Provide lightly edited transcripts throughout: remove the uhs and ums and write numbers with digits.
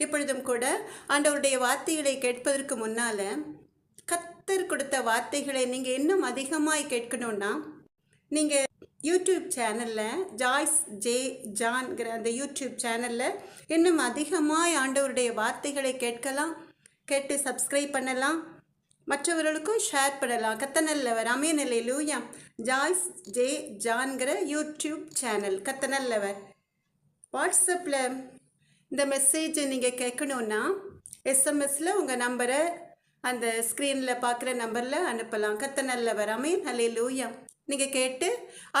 இப்பொழுதும் கூட ஆண்டவருடைய வார்த்தைகளை கேட்பதற்கு முன்னால கர்த்தர் கொடுத்த வார்த்தைகளை நீங்க இன்னும் அதிகமாய் கேட்கணும்னா நீங்க யூடியூப் சேனலில் ஜாய்ஸ் ஜே ஜான்கிற அந்த யூடியூப் சேனலில் இன்னும் அதிகமாய் ஆண்டவருடைய வார்த்தைகளை கேட்கலாம், கேட்டு சப்ஸ்கிரைப் பண்ணலாம், மற்றவர்களுக்கும் ஷேர் பண்ணலாம். கத்தனல்லவர் ஆமென் அல்லேலூயா. ஜாய்ஸ் ஜே ஜான்கிற யூடியூப் சேனல் கத்தனல்லவர். வாட்ஸ்அப்பில் இந்த மெசேஜை நீங்கள் கேட்கணுன்னா எஸ்எம்எஸில் உங்கள் நம்பரை அந்த ஸ்க்ரீனில் பார்க்குற நம்பரில் அனுப்பலாம். கத்தனல்லவர் ஆமென் அல்லேலூயா. நீங்கள் கேட்டு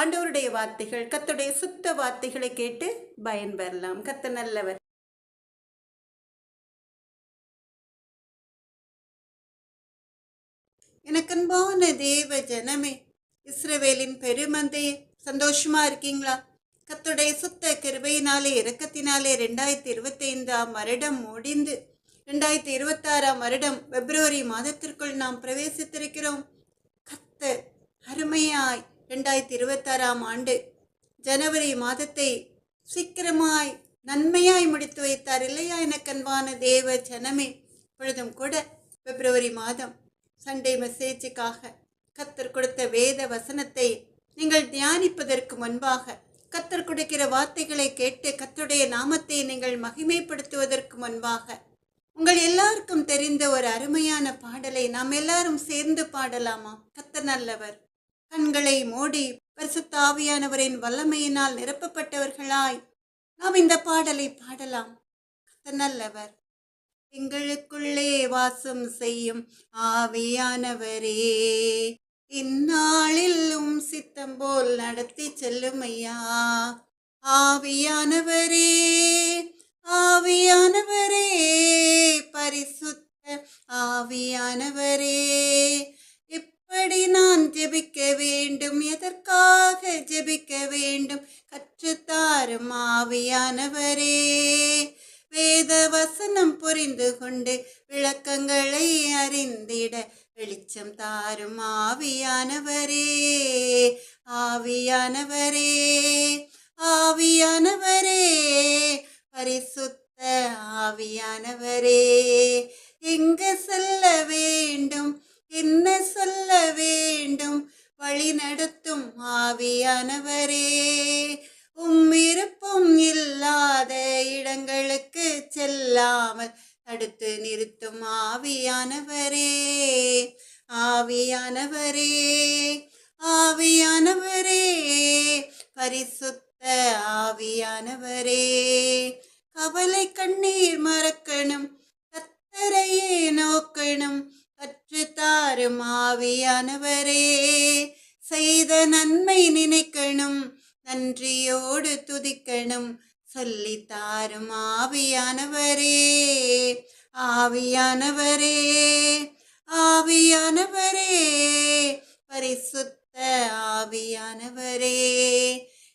ஆண்டவருடைய வார்த்தைகள், கர்த்தருடைய சுத்த வார்த்தைகளை கேட்டு பயன்பெறலாம். கர்த்தர் நல்லவர். எனக்கன்பான தேவ ஜனமே, இஸ்ரவேலின் பெருமந்தே, சந்தோஷமா இருக்கீங்களா? கர்த்தருடைய சுத்த கிருபையினாலே இரக்கத்தினாலே 2025 வருடம் முடிந்து 2026 வருடம் பிப்ரவரி மாதத்திற்குள் நாம் பிரவேசித்திருக்கிறோம். கர்த்தர் அருமையாய் 2026 ஆண்டு ஜனவரி மாதத்தை சீக்கிரமாய் நன்மையாய் முடித்து வைத்தார் இல்லையா? எனக்கன்பான தேவ ஜனமே, பொழுதும் கூட பிப்ரவரி மாதம் சண்டே மெசேஜுக்காக கர்த்தர் கொடுத்த வேத வசனத்தை நீங்கள் தியானிப்பதற்கு முன்பாக, கர்த்தர் கொடுக்கிற வார்த்தைகளை கேட்டு கர்த்தருடைய நாமத்தை நீங்கள் மகிமைப்படுத்துவதற்கு முன்பாக, உங்கள் எல்லாருக்கும் தெரிந்த ஒரு அருமையான பாடலை நாம் எல்லாரும் சேர்ந்து பாடலாமா? கர்த்தர் நல்லவர். கண்களை மூடி பரிசுத்த ஆவியானவரின் வல்லமையினால் நிரப்பப்பட்டவர்களாய் நாம் இந்த பாடலை பாடலாம். கர்த்தர் நல்லவர். எங்களுக்குள்ளே வாசம் செய்யும் ஆவியானவரே, இந்நாளிலும் சித்தம் போல் நடத்தி செல்லும் ஐயா. ஆவியானவரே, ஆவியானவரே, பரிசுத்த ஆவியானவரே, எப்படி நான் ஜெபிக்க வேண்டும், எதற்காக ஜெபிக்க வேண்டும், கற்றுத்தாரும் ஆவியானவரே. வேத வசனம் புரிந்து கொண்டு விளக்கங்களை அறிந்திட வெளிச்சம் தாரும் ஆவியானவரே. ஆவியானவரே, ஆவியானவரே, பரிசுத்த ஆவியானவரே, எங்க செல்ல வேண்டும், என்ன சொல்ல வேண்டும், வழி நடத்தும் ஆவியானவரே. விருப்பம் இல்லாத இடங்களுக்கு செல்லாமல் தடுத்து நிறுத்தும் ஆவியானவரே. ஆவியானவரே, ஆவியானவரே, பரிசுத்த ஆவியானவரே, கவலை கண்ணீர் மறக்கணும், கர்த்தரையே நோக்கணும், கற்றுத்தாரும் ஆவியானவரே. செய்த நன்மை நினைக்கணும், நன்றியோடு துதிக்கணும், சொல்லித்தாரும் ஆவியானவரே. ஆவியானவரே, ஆவியானவரே, பரிசுத்த ஆவியானவரே,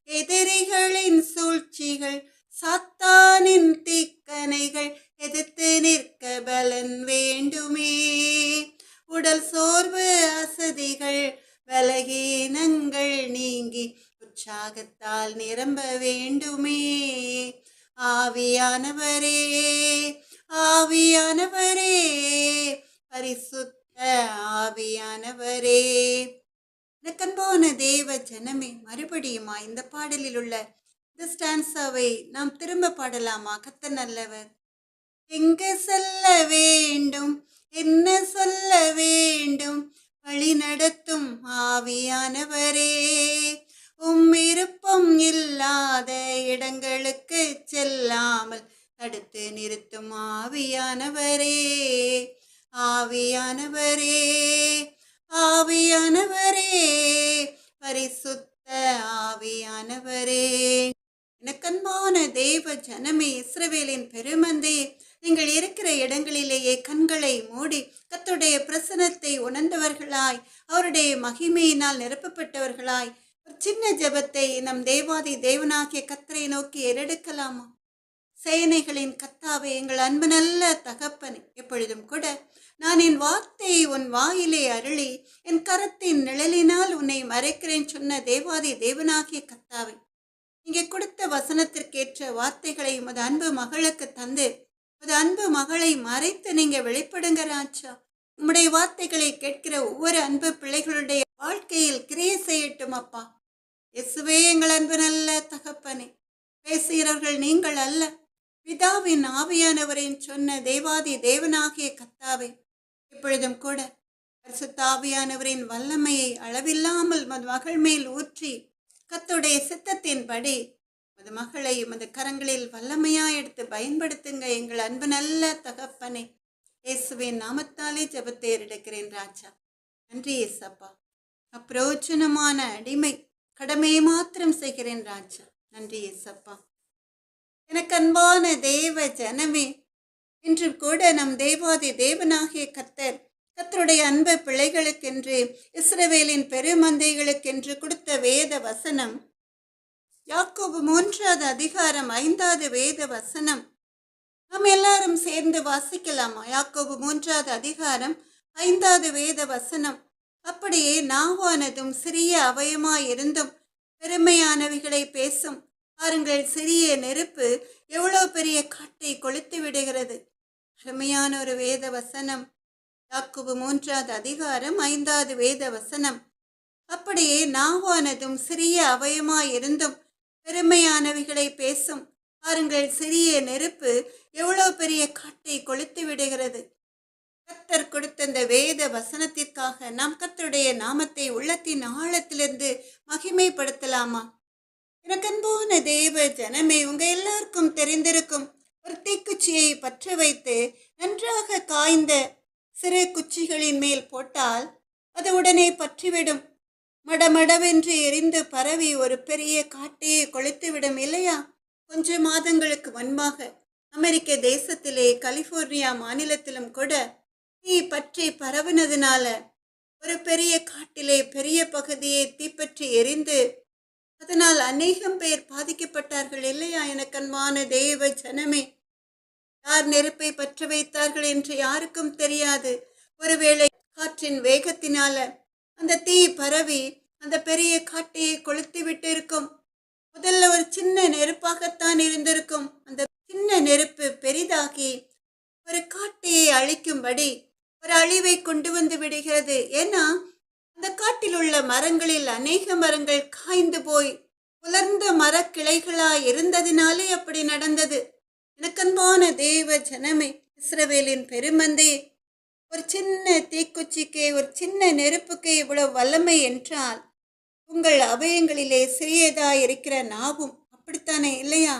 எதிரிகளின் சூழ்ச்சிகள், சாத்தானின் தீக்கணைகள் எதிர்த்து நிற்க பலன் வேண்டுமே. உடல் சோர்வு, அசதிகள், பலகீனங்கள் நீங்கி உற்சாகத்தால் நிரம்ப வேண்டுமே. ஆவியானவரே, ஆவியானவரே, பரிசுத்த ஆவியானவரே. எனக்கன்பான தேவ ஜனமே, மறுபடியுமா இந்த பாடலில் உள்ள இந்த ஸ்டான்ஸாவை நாம் திரும்ப பாடலாமா? கர்த்தர் நல்லவர். எங்க செல்ல வேண்டும், என்ன சொல்ல வேண்டும், வழி நடத்தும் ஆவியானவரே. விருப்பம் இல்லாத இடங்களுக்கு செல்லாமல் தடுத்து நிறுத்தும் ஆவியானவரே. ஆவியானவரே, ஆவியானவரே, பரிசுத்த ஆவியானவரே. எனக்கன்பான தேவ ஜனமே, இஸ்ரவேலின் பெருமந்தே, நீங்கள் இருக்கிற இடங்களிலேயே கண்களை மூடி கர்த்தருடைய பிரசன்னத்தை உணர்ந்தவர்களாய், அவருடைய மகிமையினால் நிரப்பப்பட்டவர்களாய் ஒரு சின்ன ஜெபத்தை நம் தேவாதி தேவனாகிய கர்த்தரை நோக்கி ஏறெடுக்கலாமா? சேனைகளின் கர்த்தாவே, எங்கள் அன்பு நல்ல தகப்பனே, எப்பொழுதும் கூட நான் என் வார்த்தையை உன் வாயிலே அருளி என் கரத்தின் நிழலினால் உன்னை மறைக்கிறேன் சொன்ன தேவாதி தேவனாகிய கர்த்தாவே, இங்கே கொடுத்த வசனத்திற்கேற்ற வார்த்தைகளை உமது அன்பு மகளுக்கு தந்து உமது மகளை மறைத்து நீங்க வெளிப்படுங்க ராஜா. உம்முடைய வார்த்தைகளை கேட்கிற ஒவ்வொரு அன்பு பிள்ளைகளுடைய வாழ்க்கையில் கிரியை செய்யட்டும் அப்பா. இயேசுவே எங்கள் அன்பு நல்ல தகப்பனே, பேசுகிறவர்கள் நீங்கள் அல்ல, பிதாவின் ஆவியானவரின் சொன்ன தேவாதி தேவனாகிய கர்த்தாவே, இப்பொழுதும் கூட பரிசுத்த ஆவியானவரின் வல்லமையை அளவில்லாமல் மது மகள் மேல் ஊற்றி கர்த்தருடைய சித்தத்தின்படி மது மகளை மது கரங்களில் வல்லமையா எடுத்து பயன்படுத்துங்க எங்கள் அன்பு நல்ல தகப்பனே. இயேசுவின் நாமத்தாலே ஜெபத்தை ஏறெடுக்கிறேன் ராஜா. நன்றி இயேசப்பா. அப்பிரோஜனமான அடிமை, கடமையை மாத்திரம் செய்கிறேன் ராஜா. நன்றி இயேசப்பா. எனக்கு அன்பான தேவ ஜனமே, இன்று கூட நம் தேவாதி தேவனாகிய கர்த்தருடைய அன்பு பிள்ளைகளுக்கென்று, இஸ்ரவேலின் பெருமந்தைகளுக்கென்று கொடுத்த வேத வசனம் யாக்கோபு 3வது அதிகாரம் 5வது வேத வசனம். நாம் எல்லாரும் சேர்ந்து வாசிக்கலாமா? யாக்கோபு 3வது அதிகாரம் 5வது வேத வசனம். அப்படியே நாவானதும் சிறிய அவயமாயிருந்தும் பெருமையானவைகளை பேசும். பாருங்கள், சிறிய நெருப்பு எவ்வளவு பெரிய காட்டை கொளுத்து விடுகிறது. அருமையான ஒரு வேத வசனம். யாக்கோபு 3வது அதிகாரம் 5வது வேத வசனம். அப்படியே நாவானதும் சிறிய அவயமாயிருந்தும் பெருமையானவைகளை பேசும். பாருங்கள், சிறிய நெருப்பு எவ்வளவு பெரிய காட்டை கொளுத்து விடுகிறது. கர்த்தர் கொடுத்த இந்த வேத வசனத்திற்காக நாம் கர்த்தருடைய நாமத்தை உள்ளத்தின் ஆழத்திலிருந்து மகிமைப்படுத்தலாமா? எனக்கு அன்பான தேவ ஜனமே, உங்க எல்லாருக்கும் தெரிந்திருக்கும், ஒரு தீக்குச்சியை பற்ற வைத்து நன்றாக காய்ந்த சிறு குச்சிகளின் மேல் போட்டால் அது உடனே பற்றிவிடும். மடமடவென்று எரிந்து பரவி ஒரு பெரிய காட்டையை கொளுத்துவிடும் இல்லையா? கொஞ்ச மாதங்களுக்கு முன்பாக அமெரிக்க தேசத்திலே கலிபோர்னியா மாநிலத்திலும் கூட தீ பற்றி பரவினதுனால ஒரு பெரிய காட்டிலே பெரிய பகுதியை தீப்பற்றி எரிந்து அதனால் அநேகம் பேர் பாதிக்கப்பட்டார்கள் இல்லையா? எனக்கு அன்பான தேவ ஜனமே, யார் நெருப்பை பற்ற வைத்தார்கள் என்று யாருக்கும் தெரியாது. ஒருவேளை காற்றின் வேகத்தினால அந்த தீ பரவி அந்த பெரிய காட்டையை கொளுத்து விட்டு இருக்கும். முதல்ல ஒரு சின்ன நெருப்பாகத்தான் இருந்திருக்கும். அந்த சின்ன நெருப்பு பெரிதாகி ஒரு காட்டையை அழிக்கும்படி ஒரு அழிவை கொண்டு வந்து விடுகிறது. ஏன்னா அந்த காட்டில் உள்ள மரங்களில் அநேக மரங்கள் காய்ந்து போய் உலர்ந்த மரக்கிளைகளாய் இருந்ததினாலே அப்படி நடந்தது. எனக்கன்பான தேவ ஜனமே, இஸ்ரவேலின் பெருமந்தையே, ஒரு சின்ன தீக்குச்சிக்கு, ஒரு சின்ன நெருப்புக்கு இவ்வளவு வல்லமை என்றால் உங்கள் அவயங்களிலே சிறியதாய் இருக்கிற நாவும் அப்படித்தானே இல்லையா?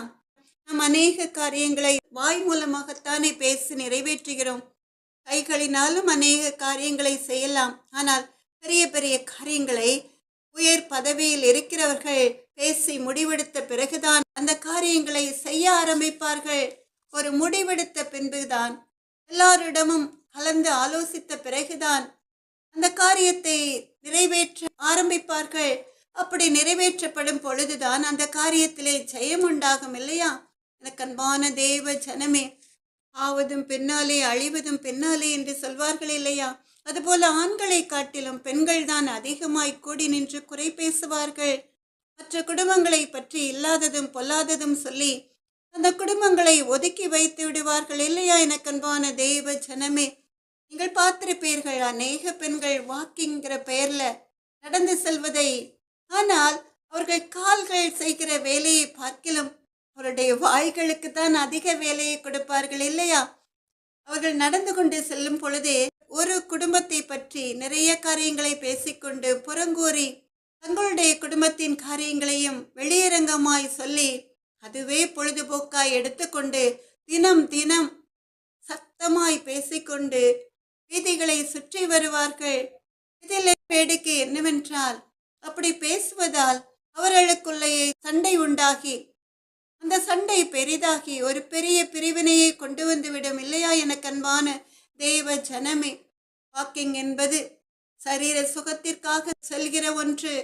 நாம் அநேக காரியங்களை வாய் மூலமாகத்தானே பேசி நிறைவேற்றுகிறோம். கைகளினாலும் அநேக காரியங்களை செய்யலாம். ஆனால் பெரிய பெரிய காரியங்களை உயர் பதவியில் இருக்கிறவர்கள் பேசி முடிவெடுத்த பிறகுதான் அந்த காரியங்களை செய்ய ஆரம்பிப்பார்கள். ஒரு முடிவெடுத்த பின்புதான், எல்லாரிடமும் கலந்து ஆலோசித்த பிறகுதான் அந்த காரியத்தை நிறைவேற்ற ஆரம்பிப்பார்கள். அப்படி நிறைவேற்றப்படும் பொழுதுதான் அந்த காரியத்திலே ஜெயம் உண்டாகும் இல்லையா? எனக்கு அன்பான தேவ ஜனமே, ஆவதும் பின்னாலே அழிவதும் பின்னாலே என்று சொல்வார்கள் இல்லையா? அதுபோல ஆண்களை காட்டிலும் பெண்கள் தான் அதிகமாய் கூடி நின்று குறை பேசுவார்கள். மற்ற குடும்பங்களை பற்றி இல்லாததும் பொல்லாததும் சொல்லி அந்த குடும்பங்களை ஒதுக்கி வைத்து விடுவார்கள் இல்லையா? எனக்கு அன்பான தேவ ஜனமே, நீங்கள் பார்த்திருப்பீர்கள், அநேக பெண்கள் வாக்கிங்கிற பெயர்ல நடந்து செல்வதை. ஆனால் அவர்கள் கால்கள் செய்கிற வேலையை பார்க்கிலும் அவருடைய வாய்களுக்கு தான் அதிக வேலையை கொடுப்பார்கள் இல்லையா? அவர்கள் நடந்து கொண்டு செல்லும் பொழுதே ஒரு குடும்பத்தை பற்றி நிறைய காரியங்களை பேசிக்கொண்டு புறங்கூறி தங்களுடைய குடும்பத்தின் காரியங்களையும் வெளியரங்கமாய் சொல்லி அதுவே பொழுதுபோக்காய் எடுத்துக்கொண்டு தினம் தினம் சத்தமாய் பேசிக்கொண்டு வீதிகளை சுற்றி வருவார்கள். இதில் வேடிக்கை என்னவென்றால், அப்படி பேசுவதால் அவர்களுக்குள்ளேயே சண்டை உண்டாகி அந்த சண்டை பெரிதாகி ஒரு பெரிய பிரிவினையை கொண்டு வந்துவிடும் இல்லையா? எனக்கு அன்பான தேவ ஜனமே, வாக்கிங் என்பது சரீர சுகத்திற்காக செல்கிற ஒன்று.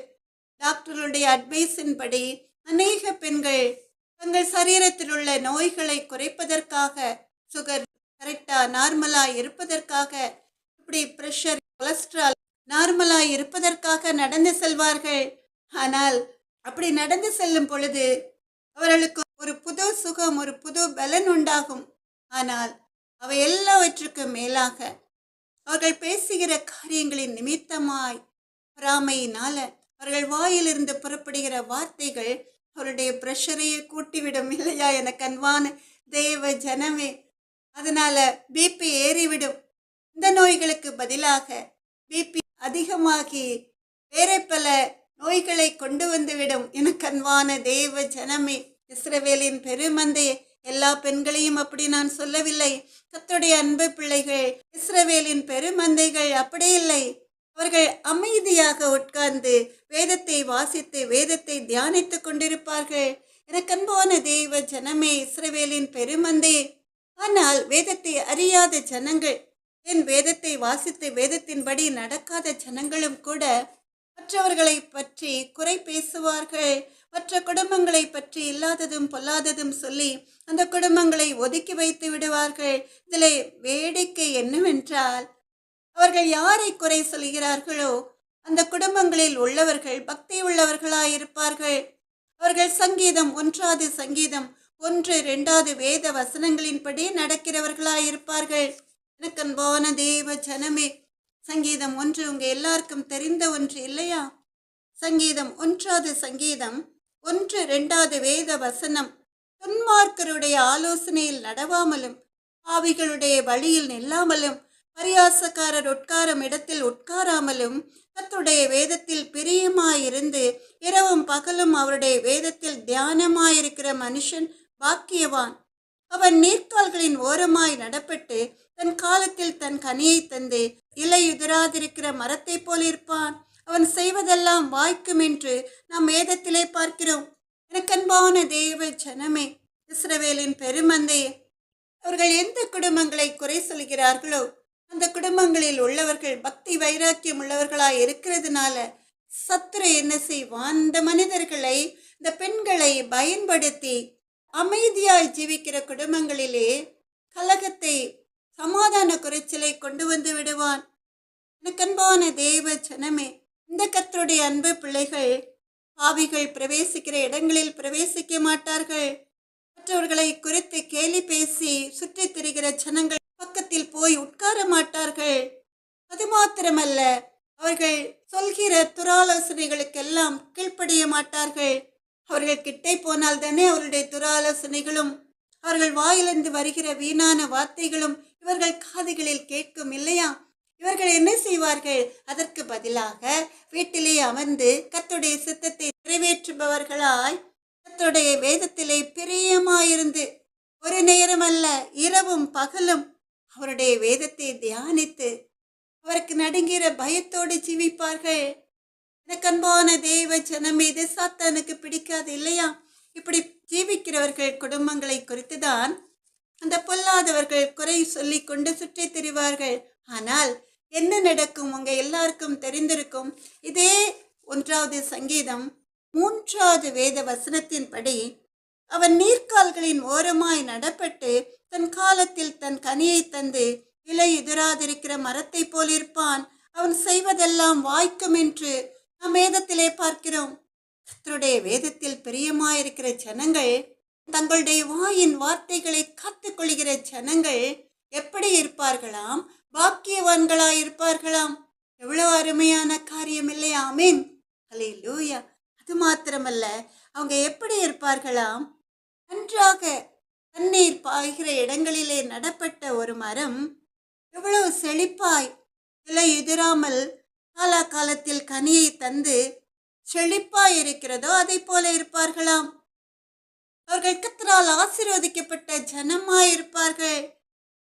டாக்டர்களுடைய அட்வைஸின்படி அநேக பெண்கள் தங்கள் சரீரத்தில் உள்ள நோய்களை குறைப்பதற்காக, சுகர் கரெக்டா நார்மலா இருப்பதற்காக, இப்படி பிரஷர் கொலஸ்ட்ரால் நார்மலா இருப்பதற்காக நடந்து செல்வார்கள். ஆனால் அப்படி நடந்து செல்லும் பொழுது அவர்களுக்கு ஒரு புது சுகம், ஒரு புது பலன் உண்டாகும். ஆனால் அவை எல்லாவற்றுக்கும் மேலாக அவர்கள் பேசுகிற காரியங்களின் நிமித்தமாய் பொறாமையினால அவர்கள் வாயிலிருந்து புறப்படுகிற வார்த்தைகள் அவருடைய பிரஷரையே கூட்டிவிடும் இல்லையா? எனக்கு அன்பான தேவ ஜனமே, அதனால பிபி ஏறிவிடும். இந்த நோய்களுக்கு பதிலாக பிபி அதிகமாகி வேற பல நோய்களை கொண்டு வந்துவிடும். எனக்கு அன்பான தேவ ஜனமே, இஸ்ரவேலின் பெருமந்தையே, எல்லா பெண்களையும் அப்படி நான் சொல்லவில்லை. கர்த்தருடைய அன்பு பிள்ளைகள், இஸ்ரவேலின் பெருமந்தைகள் அப்படி இல்லை. அவர்கள் அமைதியாக உட்கார்ந்து வேதத்தை வாசித்து வேதத்தை தியானித்துக் கொண்டிருப்பார்கள். எனக்கு அன்பான தேவ ஜனமே, இஸ்ரவேலின் பெருமந்தையே, ஆனால் வேதத்தை அறியாத ஜனங்கள், என் வேதத்தை வாசித்து வேதத்தின்படி நடக்காத ஜனங்களும் கூட மற்றவர்களை பற்றி குறை பேசுவார்கள். மற்ற குடும்பங்களை பற்றி இல்லாததும் பொல்லாததும் சொல்லி அந்த குடும்பங்களை ஒதுக்கி வைத்து விடுவார்கள். இதில் வேடிக்கை என்னவென்றால், அவர்கள் யாரை குறை சொல்கிறார்களோ அந்த குடும்பங்களில் உள்ளவர்கள் பக்தி உள்ளவர்களாயிருப்பார்கள். அவர்கள் சங்கீதம் 1 சங்கீதம் 1, 2 வேத வசனங்களின்படி நடக்கிறவர்களாயிருப்பார்கள். எனக்கு அன்பான தேவ ஜனமே, சங்கீதம் 1 உங்க எல்லாருக்கும் தெரிந்த ஒன்று இல்லையா? சங்கீதம் 1 சங்கீதம் 1, 2 வேத வசனம், துன்மார்க்கருடைய ஆலோசனையில் நடவாமலும் பாவிகளுடைய வழியில் நில்லாமலும் பரியாசக்காரர் உட்காரும் இடத்தில் உட்காராமலும் கர்த்தருடைய வேதத்தில் பிரியமாயிருந்து இரவும் பகலும் அவருடைய வேதத்தில் தியானமாயிருக்கிற மனுஷன் பாக்கியவான். அவன் நீர்க்கால்களின் ஓரமாய் நடப்பட்டு தன் காலத்தில் தன் கனியை தந்து இலையுதிராதிருக்கிற மரத்தை போல் இருப்பான். அவன் செய்வதெல்லாம் வாய்க்கும் என்று நாம் வேதத்திலே பார்க்கிறோம். எனக்கு அன்பான தேவ ஜனமே, இஸ்ரவேலின் பெருமந்தையே, அவர்கள் எந்த குடும்பங்களை குறை சொல்கிறார்களோ அந்த குடும்பங்களில் உள்ளவர்கள் பக்தி வைராக்கியம் உள்ளவர்களாய் இருக்கிறதுனால சத்துரு என்ன செய்வான்? இந்த மனிதர்களை, இந்த பெண்களை பயன்படுத்தி அமைதியாய் ஜீவிக்கிற குடும்பங்களிலே கலகத்தை, சமாதான குறைச்சலை கொண்டு வந்து விடுவான். எனக்கு அன்பான தேவ ஜனமே, இந்த கர்த்தருடைய அன்பு பிள்ளைகள் பாவிகள் பிரவேசிக்கிற இடங்களில் பிரவேசிக்க மாட்டார்கள். மற்றவர்களை குறித்து கேலி பேசி சுற்றி திரிகிற ஜனங்கள் பக்கத்தில் போய் உட்கார மாட்டார்கள். அது மாத்திரமல்ல, அவர்கள் சொல்கிற துராலோசனைகளுக்கெல்லாம் கீழ்ப்படிய மாட்டார்கள். அவர்கள் கிட்டே போனால் தானே அவருடைய துராலோசனைகளும் அவர்கள் வாயிலிருந்து வருகிற வீணான வார்த்தைகளும் இவர்கள் காதுகளில் கேட்கும் இல்லையா? இவர்கள் என்ன செய்வார்கள்? அதற்கு பதிலாக வீட்டிலே அமர்ந்து கர்த்தருடைய சித்தத்தை நிறைவேற்றுபவர்களாய் கர்த்தருடைய வேதத்திலே பிரியமாயிருந்து ஒரு நேரம் அல்ல, இரவும் பகலும் அவருடைய வேதத்தை தியானித்து அவருக்கு நடுங்கிற பயத்தோடு ஜீவிப்பார்கள். எனக்கு அன்பான தேவ ஜனமே, இது சாத்தானுக்கு பிடிக்காது இல்லையா? இப்படி ஜீவிக்கிறவர்கள் குடும்பங்களை குறித்துதான் அந்த பொல்லாதவர்கள் குறை சொல்லி கொண்டு சுற்றி திரிவார்கள். ஆனால் என்ன நடக்கும்? உங்க எல்லாருக்கும் தெரிந்திருக்கும். இதே 1 சங்கீதம் 3 வேத வசனத்தின்படி, அவன் நீர்க்கால்களின் ஓரமாய் நடப்பட்டு தன் காலத்தில் தன் கனியை தந்து இலை எதிராதிருக்கிற மரத்தை போலிருப்பான். அவன் செய்வதெல்லாம் வாய்க்கும் என்று நாம் வேதத்திலே பார்க்கிறோம். கர்த்தருடைய வேதத்தில் பிரியமாயிருக்கிற ஜனங்கள், தங்களுடைய வாயின் வார்த்தைகளை காத்துக்கொள்கிற ஜனங்கள் எப்படி இருப்பார்களாம்? பாக்கியவான்களாயிருப்பார்களாம். எவ்வளவு அருமையான காரியம் இல்லையா? ஆமென், ஹல்லேலூயா. அது மாத்திரமல்ல, அவங்க எப்படி இருப்பார்களாம்? நன்றாக தண்ணீர் பாய்கிற இடங்களிலே நடப்பட்ட ஒரு மரம் எவ்வளவு செழிப்பாய் இலை எதிராமல் காலாகாலத்தில் கனியை தந்து செழிப்பாய் இருக்கிறதோ அதை போல இருப்பார்களாம். அவர்கள் கர்த்தரால் ஆசீர்வதிக்கப்பட்ட ஜனமாயிருப்பார்கள்.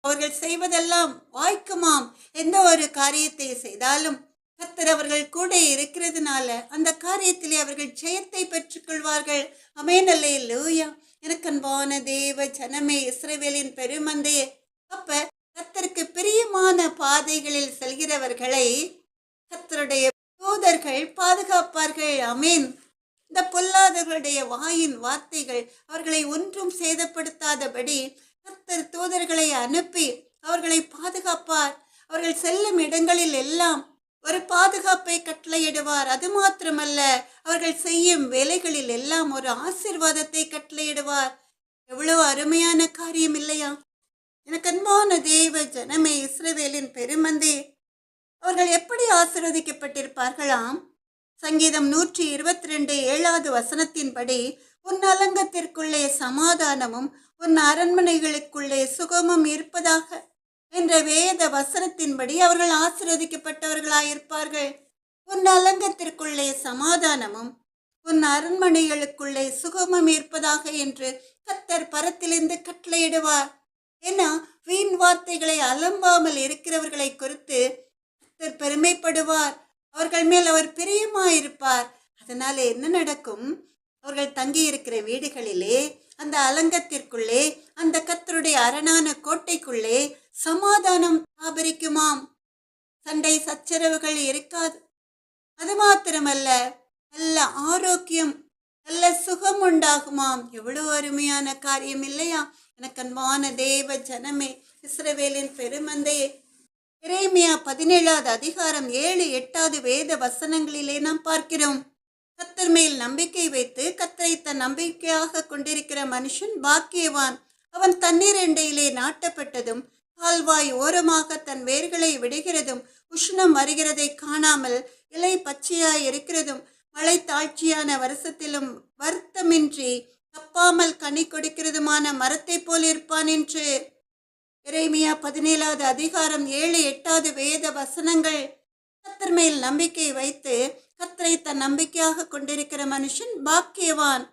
அவர்கள் செய்வதெல்லாம் வாய்க்குமாம். எந்த ஒரு காரியத்தை செய்தாலும் கர்த்தர் அவர்கள் கூட இருக்கிறதுனால அந்த காரியத்திலே அவர்கள் ஜெயத்தை பெற்றுக்கொள்வார்கள். ஆமென், அல்லேலூயா. எனக்கு அன்பான தேவ ஜனமே, இஸ்ரவேலின் பெருமந்தையே, அப்ப கர்த்தருக்கு பிரியமான பாதைகளில் செல்கிறவர்களை கர்த்தருடைய தூதர்கள் பாதுகாப்பார்கள். ஆமென். இந்த பொல்லாதவர்களுடைய வாயின் வார்த்தைகள் அவர்களை ஒன்றும் சேதப்படுத்தாதபடி கர்த்தர் தூதர்களை அனுப்பி அவர்களை பாதுகாப்பார். அவர்கள் செல்லும் இடங்களில் எல்லாம் ஒரு பாதுகாப்பை கட்டளையிடுவார். அது மாத்திரமல்ல, அவர்கள் செய்யும் வேலைகளில் எல்லாம் ஒரு ஆசீர்வாதத்தை கட்டளையிடுவார். எவ்வளவு அருமையான காரியம் இல்லையா? எனக்கு அன்பான அன்பான தேவ ஜனமே, இஸ்ரவேலின் பெருமந்தே, அவர்கள் எப்படி ஆசீர்வதிக்கப்பட்டிருப்பார்களாம்? சங்கீதம் 122 வசனத்தின்படி, உன் அலங்கத்திற்குள்ளே சமாதானமும் உன் அரண்மனைகளுக்குள்ளே சுகமும் இருப்பதாக என்ற வேத வசனத்தின்படி அவர்கள் ஆசீர்வதிக்கப்பட்டவர்களாயிருப்பார்கள். உன் அலங்கத்திற்குள்ளே சமாதானமும் உன் அரண்மனைகளுக்குள்ளே சுகமும் இருப்பதாக என்று கர்த்தர் பரத்திலிருந்து கட்டளையிடுவார். ஏன்னா, வீண் வார்த்தைகளை அலம்பாமல் இருக்கிறவர்களை குறித்து கர்த்தர் பெருமைப்படுவார். அவர்கள் மேல் அவர் பிரியமாயிருப்பார். அதனால என்ன நடக்கும்? அவர்கள் தங்கி இருக்கிற வீடுகளிலே, அந்த அலங்கத்திற்குள்ளே, அந்த கர்த்தருடைய அரணான கோட்டைக்குள்ளே சமாதானம் ஆபரிக்குமாம். சண்டை சச்சரவுகள் இருக்காது. அது மாத்திரமல்ல, நல்ல ஆரோக்கியம், நல்ல சுகம் உண்டாகுமாம். எவ்வளவு அருமையான காரியம் இல்லையா? எனக்கு அன்பான தேவ ஜனமே, இஸ்ரவேலின் பெருமந்தையே, எரேமியா 17 7, 8 வேத வசனங்களிலே நாம் பார்க்கிறோம். கர்த்தர் மேல் நம்பிக்கை வைத்து கர்த்தரை தன் நம்பிக்கையாக கொண்டிருக்கிற மனுஷன் பாக்கியவான். அவன் தண்ணீர் எண்டையிலே நாட்டப்பட்டதும் கால்வாய் ஓரமாக தன் வேர்களை விடுகிறதும் உஷ்ணம் வருகிறதை காணாமல் இலை பச்சையாய் இருக்கிறதும் மழை தாழ்ச்சியான வருஷத்திலும் வருத்தமின்றி தப்பாமல் கனி கொடுக்கிறதுமான மரத்தை போல் இருப்பான் என்று எரேமியா 17 7, 8 வேத வசனங்கள். கர்த்தர் மேல் நம்பிக்கை வைத்து கர்த்தரை தன் நம்பிக்கையாக கொண்டிருக்கிற மனுஷன் பாக்கியவான்.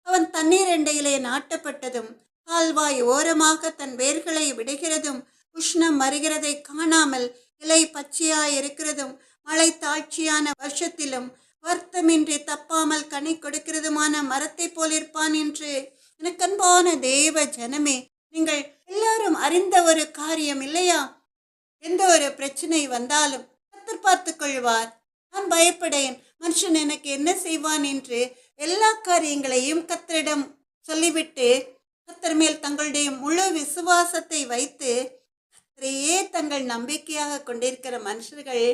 அவன் தண்ணீர் எண்டையிலே நாட்டப்பட்டதும் கால்வாய் ஓரமாக தன் வேர்களை விடுகிறதும் உஷ்ணம் வருகிறதை காணாமல் இலை பச்சையாய் இருக்கிறதும் மழை தாழ்ச்சியான வருஷத்திலும் வருத்தமின்றி தப்பாமல் கனி கொடுக்கிறதுமான மரத்தை போல் இருப்பான் என்று. எனக்கு அன்பான தேவ ஜனமே, நீங்கள் எல்லாரும் அறிந்த ஒரு காரியம் இல்லையா? எந்த ஒரு பிரச்சனை வந்தாலும் கர்த்தர் பார்த்து கொள்வார். நான் பயப்படேன், மனுஷன் எனக்கு என்ன செய்வான் என்று எல்லா காரியங்களையும் கர்த்தரிடம் சொல்லிவிட்டு கர்த்தர் மேல் தங்களுடைய முழு விசுவாசத்தை வைத்து கர்த்தரையே தங்கள் நம்பிக்கையாக கொண்டிருக்கிற மனுஷர்கள்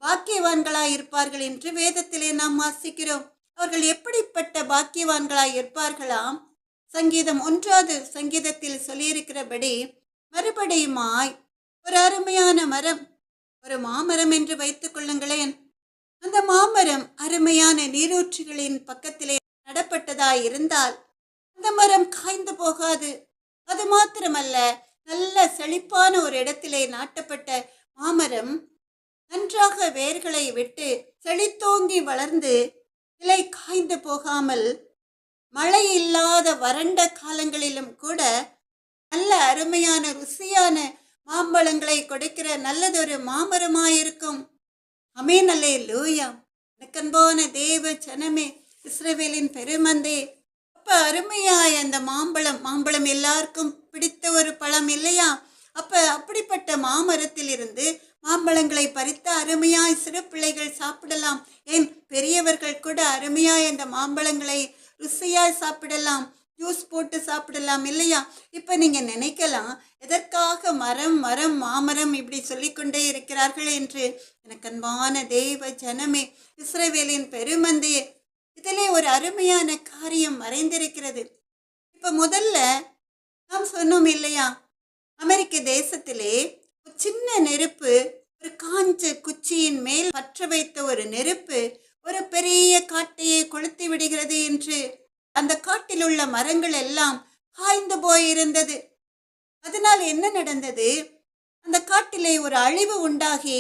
பாக்கியவான்களாய் இருப்பார்கள் என்று வேதத்திலே நாம் வாசிக்கிறோம். அவர்கள் எப்படிப்பட்ட பாக்கியவான்களாய் இருப்பார்களாம்? சங்கீதம் 1 சொல்லியிருக்கிறபடி, மறுபடியுமாய் ஒரு அருமையான மரம், ஒரு மாமரம் என்று வைத்துக் கொள்ளுங்களேன். அந்த மாமரம் அருமையான நீரூற்றுகளின் பக்கத்திலே நடப்பட்டதாய் இருந்தால் அந்த மரம் காய்ந்து போகாது. அது மாத்திரமல்ல, நல்ல செழிப்பான ஒரு இடத்திலே நாட்டப்பட்ட மாமரம் நன்றாக வேர்களை விட்டு செழித்தோங்கி வளர்ந்து இலை காய்ந்து போகாமல் மழை இல்லாத வறண்ட காலங்களிலும் கூட நல்ல அருமையான ருசியான மாம்பழங்களை கொடுக்கிற நல்லதொரு மாமரமாயிருக்கும். ஆமென், அல்லேலூயா. அன்பான தேவ ஜனமே, இஸ்ரவேலின் பெருமந்தே, அப்ப அருமையாய் அந்த மாம்பழம் எல்லாருக்கும் பிடித்த ஒரு பழம் இல்லையா? அப்ப அப்படிப்பட்ட மாமரத்தில் இருந்து மாம்பழங்களை பறித்து அருமையாய் சிறு பிள்ளைகள் சாப்பிடலாம். ஏன், பெரியவர்கள் கூட அருமையாய் அந்த மாம்பழங்களை ருசியாய் சாப்பிடலாம், ஜூஸ் போட்டு சாப்பிடலாம் இல்லையா? இப்ப நீங்க நினைக்கலாம், எதற்காக மரம் மரம் மாமரம் இப்படி சொல்லிக்கொண்டே இருக்கிறார்கள் என்று. எனக்கு அன்பான தேவ ஜனமே, இஸ்ரவேலின் பெருமந்தையே, இதிலே ஒரு அருமையான காரியம் மறைந்திருக்கிறது. இப்ப முதல்ல நாம் சொன்னோம் இல்லையா, அமெரிக்க தேசத்திலே ஒரு சின்ன நெருப்பு, ஒரு காஞ்ச குச்சியின் மேல் பற்ற வைத்த ஒரு நெருப்பு ஒரு பெரிய காட்டையை கொளுத்தி விடுகிறது என்று. அந்த காட்டில் உள்ள மரங்கள் எல்லாம் காய்ந்து போயிருந்தது. அதனால் என்ன நடந்தது? அந்த காட்டிலே ஒரு அழிவு உண்டாகி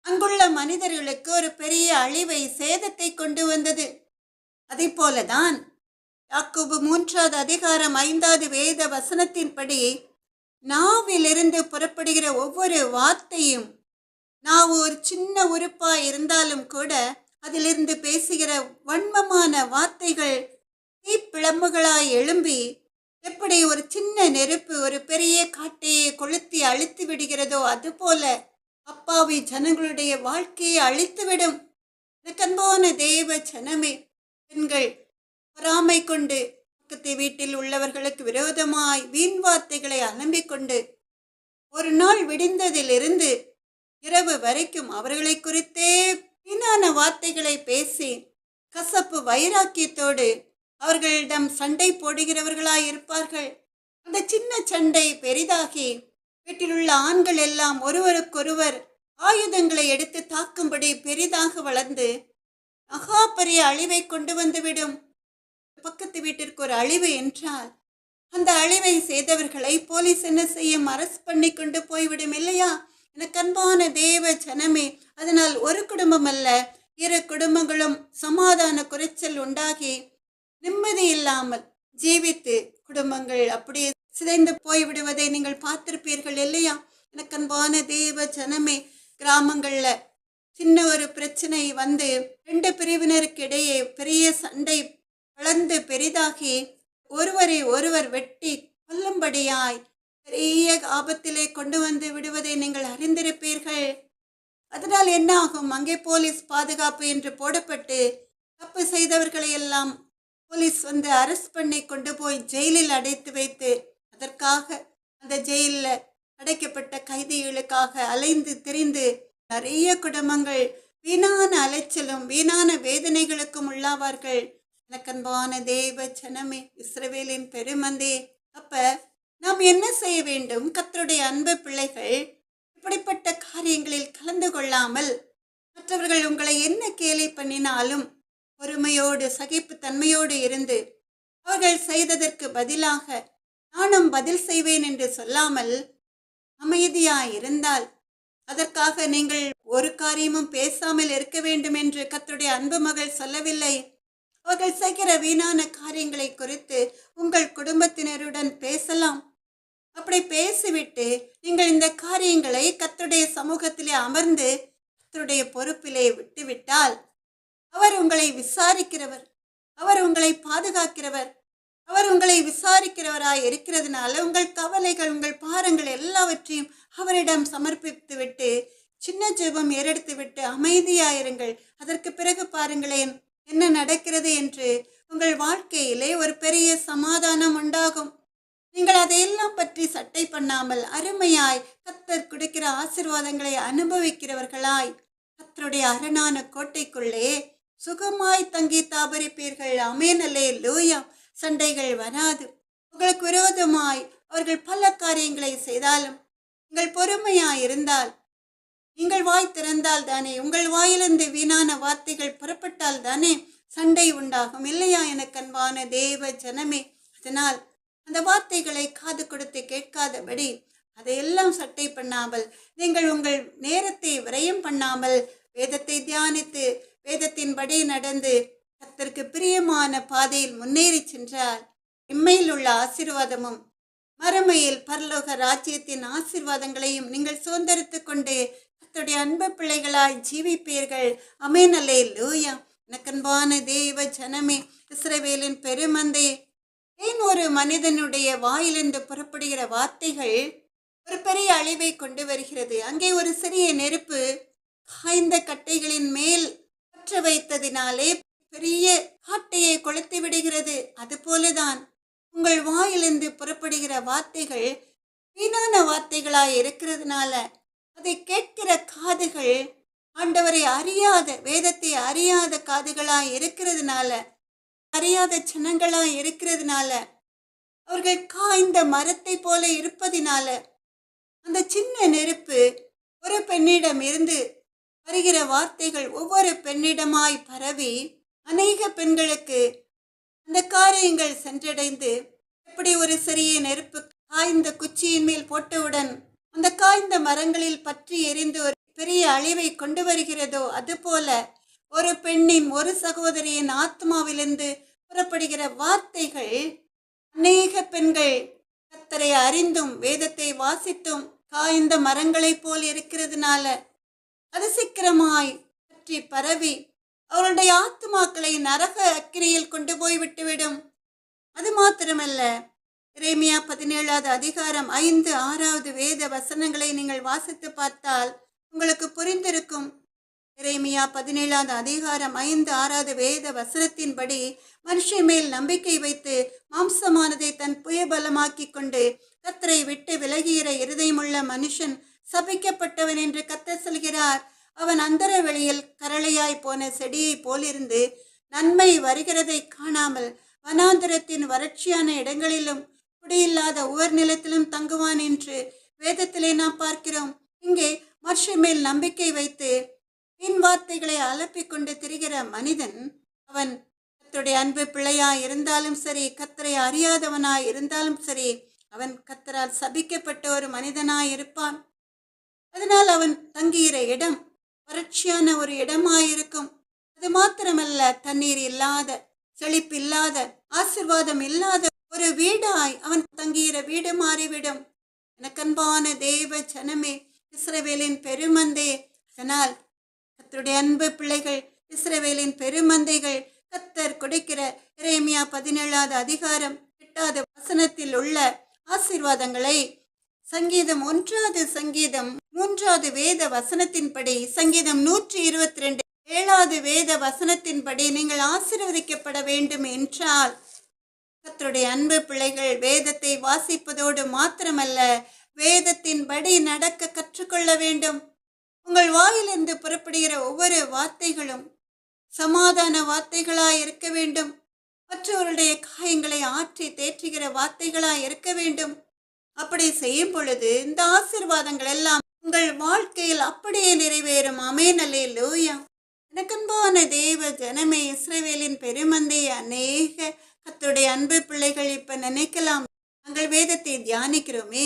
அங்குள்ள மனிதர்களுக்கு ஒரு பெரிய அழிவை, சேதத்தை கொண்டு வந்தது. அதை போலதான் யாக்கோபு 3 வேத வசனத்தின்படி, நாவிலிருந்து புறப்படுகிற ஒவ்வொரு வார்த்தையும், நாவு ஒரு சின்ன உறுப்பாய் இருந்தாலும் கூட அதிலிருந்து பேசுகிற வன்மமான வார்த்தைகள் தீப்பிழம்புகளாய் எழும்பி எப்படி ஒரு சின்ன நெருப்பு ஒரு பெரிய காட்டையை கொளுத்தி அழித்து விடுகிறதோ, அதுபோல அப்பாவி ஜனங்களுடைய வாழ்க்கையை அழித்துவிடும். அன்பான தேவ ஜனமே, பெண்கள் பொறாமை கொண்டு பக்கத்து வீட்டில் உள்ளவர்களுக்கு விரோதமாய் வீண் வார்த்தைகளை அலம்பிக்கொண்டு ஒரு நாள் விடிந்ததிலிருந்து இரவு வரைக்கும் அவர்களை குறித்தே வீணான வார்த்தைகளை பேசி கசப்பு வைராக்கியத்தோடு அவர்களிடம் சண்டை போடுகிறவர்களாய் இருப்பார்கள். அந்த சின்ன சண்டை பெரிதாகி வீட்டிலுள்ள ஆண்கள் எல்லாம் ஒருவருக்கொருவர் ஆயுதங்களை எடுத்து தாக்கும்படி பெரிதாக வளர்ந்து மகா பெரிய அழிவை கொண்டு வந்துவிடும். பக்கத்து வீட்டிற்கு ஒரு அழிவு என்றால் அந்த அழிவை செய்தவர்களை போலீஸ் என்ன செய்யும்? அரெஸ்ட் பண்ணி கொண்டு போய்விடும் இல்லையா? எனக்கு அன்பான தேவ ஜனமே, அதனால் ஒரு குடும்பம் அல்ல, 2 குடும்பங்களும் சமாதான குறைச்சல் உண்டாகி நிம்மதி இல்லாமல் ஜீவித்து குடும்பங்கள் அப்படியே சிதைந்து போய்விடுவதை நீங்கள் பார்த்திருப்பீர்கள் இல்லையா? எனக்கு அன்பான தேவ ஜனமே, கிராமங்கள்ல சின்ன ஒரு பிரச்சனை வந்து 2 பிரிவினருக்கு இடையே பெரிய சண்டை வளர்ந்து பெரிதாகி ஒருவரை ஒருவர் வெட்டி கொல்லும்படியாய் பெரிய ஆபத்திலே கொண்டு வந்து விடுவதை நீங்கள் அறிந்திருப்பீர்கள். அதனால் என்ன ஆகும்? அங்கே போலீஸ் பாதுகாப்பு என்று போடப்பட்டு தப்பு செய்தவர்களை எல்லாம் போலீஸ் வந்து அரெஸ்ட் பண்ணி கொண்டு போய் ஜெயிலில் அடைத்து வைத்து அதற்காக அந்த ஜெயிலில் அடைக்கப்பட்ட கைதிகளுக்காக அலைந்து திரிந்து நிறைய குடும்பங்கள் வீணான அலைச்சலும் வீணான வேதனைகளுக்கும் உள்ளாவார்கள். எனக்கன்பான தேவ ஜனமே, இஸ்ரவேலின் பெருமந்தே, அப்ப நாம் என்ன செய்ய வேண்டும்? கர்த்தருடைய அன்பு பிள்ளைகள் இப்படிப்பட்ட காரியங்களில் கலந்து கொள்ளாமல் மற்றவர்கள் உங்களை என்ன கேலி பண்ணினாலும் பொறுமையோடு சகிப்பு தன்மையோடு இருந்து அவர்கள் செய்ததற்கு பதிலாக நானும் பதில் செய்வேன் என்று சொல்லாமல் அமைதியாய் இருந்தால் அதற்காக நீங்கள் ஒரு காரியமும் பேசாமல் இருக்க வேண்டும் என்று கர்த்தருடைய அன்பு மகள் சொல்லவில்லை. அவர்கள் செய்கிற வீணான காரியங்களை குறித்து உங்கள் குடும்பத்தினருடன் பேசலாம். அப்படி பேசிவிட்டு நீங்கள் இந்த காரியங்களை கர்த்தருடைய சமூகத்திலே அமர்ந்து கர்த்தருடைய பொறுப்பிலே விட்டுவிட்டால் அவர் உங்களை விசாரிக்கிறவர், அவர் உங்களை பாதுகாக்கிறவர், அவர் உங்களை விசாரிக்கிறவராய் இருக்கிறதுனால உங்கள் கவலைகள் உங்கள் பாரங்கள் எல்லாவற்றையும் அவரிடம் சமர்ப்பித்து விட்டு சின்ன ஜெபம் ஏறெடுத்து விட்டு அமைதியாயிருங்கள். அதற்கு பிறகு பாருங்களேன் என்ன நடக்கிறது என்று. உங்கள் வாழ்க்கையிலே ஒரு பெரிய சமாதானம் உண்டாகும். நீங்கள் அதையெல்லாம் பற்றி சட்டை பண்ணாமல் அருமையாய் கர்த்தர் கொடுக்கிற ஆசீர்வாதங்களை அனுபவிக்கிறவர்களாய் கர்த்தருடைய அரணான கோட்டைக்குள்ளே சுகமாய் தங்கி தாபரிப்பீர்கள். ஆமென், அல்லேலூயா. சண்டைகள் வராது. உங்களுக்கு விரோதமாய் அவர்கள் பல காரியங்களை செய்தாலும் நீங்கள் பொறுமையாய் இருந்தால், நீங்கள் வாய் திறந்தால் தானே, உங்கள் வாயிலிருந்து வீணான வார்த்தைகள் புறப்பட்டால் தானே சண்டை உண்டாகும் இல்லையா? எனக்கு அன்பான தேவ ஜனமே, அதனால் அந்த வார்த்தைகளை காது கொடுத்து கேட்காதபடி அதையெல்லாம் சட்டை பண்ணாமல் நீங்கள் உங்கள் நேரத்தை விரயம் பண்ணாமல் வேதத்தை தியானித்து வேதத்தின்படி நடந்து கர்த்தருக்கு பிரியமான பாதையில் முன்னேறி சென்றால் இம்மையில் உள்ள ஆசீர்வாதமும் மறுமையில் பரலோக ராஜ்யத்தின் ஆசீர்வாதங்களையும் நீங்கள் சுதந்திரித்து கொண்டு கர்த்தருடைய அன்பு பிள்ளைகளாய் ஜீவிப்பீர்கள். ஆமென், அல்லேலூயா. எனக்கன்பான தேவ ஜனமே, இஸ்ரவேலின் பெருமந்தே, ஏன் ஒரு மனிதனுடைய வாயிலிருந்து புறப்படுகிற வார்த்தைகள் ஒரு பெரிய அழிவை கொண்டு வருகிறது? அங்கே ஒரு சிறிய நெருப்பு காய்ந்த கட்டைகளின் மேல் பற்ற வைத்ததினாலே பெரிய காட்டையை கொளுத்தி விடுகிறது. அதுபோலதான் உங்கள் வாயிலிருந்து புறப்படுகிற வார்த்தைகள் வீணான வார்த்தைகளாய் இருக்கிறதுனால அதை கேட்கிற காதுகள் ஆண்டவரை அறியாத வேதத்தை அறியாத காதுகளாய் இருக்கிறதுனால அறியாத ஜனங்களாய் இருக்கிறதுனால அவர்கள் காய்ந்த மரத்தை போல இருப்பதினால அந்த சின்ன நெருப்பு ஒரு பெண்ணிடம் இருந்து வருகிற வார்த்தைகள் ஒவ்வொரு பெண்ணிடமாய் பரவி அநேக பெண்களுக்கு அந்த காரியங்கள் சென்றடைந்து எப்படி ஒரு சிறிய நெருப்பு காய்ந்த குச்சியின் மேல் போட்டவுடன் அந்த காய்ந்த மரங்களில் பற்றி எரிந்து ஒரு பெரிய அழிவை கொண்டு வருகிறதோ அதுபோல ஒரு பெண்ணின் ஒரு சகோதரியின் ஆத்மாவிலிருந்து புறப்படுகிற வார்த்தைகள் அநேக பெண்கள் கர்த்தரை அறிந்தும் வேதத்தை வாசித்தும் காய்ந்த மரங்களைப் போல் இருக்கிறதுனால அது சீக்கிரமாய் பற்றி பரவி அவருடைய ஆத்துமாக்களை நரக அக்கினியில் கொண்டு போய் விட்டுவிடும். அது மாத்திரமல்ல, எரேமியா 17வது அதிகாரம் 5, 6வது வேத வசனங்களை நீங்கள் வாசித்து பார்த்தால் உங்களுக்கு புரிந்திருக்கும். எரேமியா 17வது அதிகாரம் 5, 6வது வேத வசனத்தின்படி மனுஷன் மேல் நம்பிக்கை வைத்து மாம்சமானதை தன் புயபலமாக்கி கொண்டு கர்த்தரை விட்டு விலகுகிற இருதயமுள்ள மனுஷன் சபிக்கப்பட்டவன் என்று கர்த்தர் சொல்கிறார். அவன் அந்தர வெளியில் கரளையாய் போன செடியை போலிருந்து நன்மை வருகிறதை காணாமல் வனாந்திரத்தின் வறட்சியான இடங்களிலும் குடியில்லாத உவர் நிலத்திலும் தங்குவான் என்று வேதத்திலே நாம் பார்க்கிறோம். இங்கே மனுஷன் மேல் நம்பிக்கை வைத்து பின் வார்த்தைகளை அலப்பிக் கொண்டு திரிகிற மனிதன், அவன் கர்த்தருடைய அன்பு பிள்ளையாய் இருந்தாலும் சரி, கர்த்தரை அறியாதவனாய் இருந்தாலும் சரி, அவன் கர்த்தரால் சபிக்கப்பட்ட ஒரு மனிதனாய் இருப்பான். அதனால் அவன் தங்குகிற இடம் வறட்சியான ஒரு இடமாயிருக்கும். அது மாத்திரமல்ல, தண்ணீர் இல்லாத, செழிப்பில்லாத, ஆசிர்வாதம் இல்லாத ஒரு வீடாய் அவன் தங்குகிற வீடு மாறிவிடும். எனக்கன்பான தேவ ஜனமே, இஸ்ரவேலின் பெருமந்தே, அதனால் கர்த்தருடைய அன்பு பிள்ளைகள், இஸ்ரவேலின் பெருமந்தைகள், கர்த்தர் கொடுக்கிற எரேமியா 17வது அதிகாரம் 8வது வசனத்தில் உள்ள ஆசீர்வாதங்களை சங்கீதம் 1வது சங்கீதம் 3வது வேத வசனத்தின்படி, சங்கீதம் 122 7வது வேத வசனத்தின்படி நீங்கள் ஆசீர்வதிக்கப்பட வேண்டும் என்றால், கர்த்தருடைய அன்பு பிள்ளைகள் வேதத்தை வாசிப்பதோடு மாத்திரமல்ல, வேதத்தின்படி நடக்க கற்றுக்கொள்ள வேண்டும். உங்கள் வாயிலிருந்து புறப்படுகிற ஒவ்வொரு வார்த்தைகளும் சமாதான வார்த்தைகளாய் இருக்க வேண்டும். மற்றவருடைய காயங்களை ஆற்றி தேற்றுகிற வார்த்தைகளாய் இருக்க வேண்டும். அப்படி செய்யும் பொழுது இந்த ஆசீர்வாதங்கள் எல்லாம் உங்கள் வாழ்க்கையில் அப்படியே நிறைவேறும். ஆமென், அல்லேலூயா. எனக்கன்பான தேவ ஜனமே, இஸ்ரவேலின் பெருமந்தை, அநேக கர்த்தருடைய அன்பு பிள்ளைகள் இப்ப நினைக்கலாம், நாங்கள் வேதத்தை தியானிக்கிறோமே,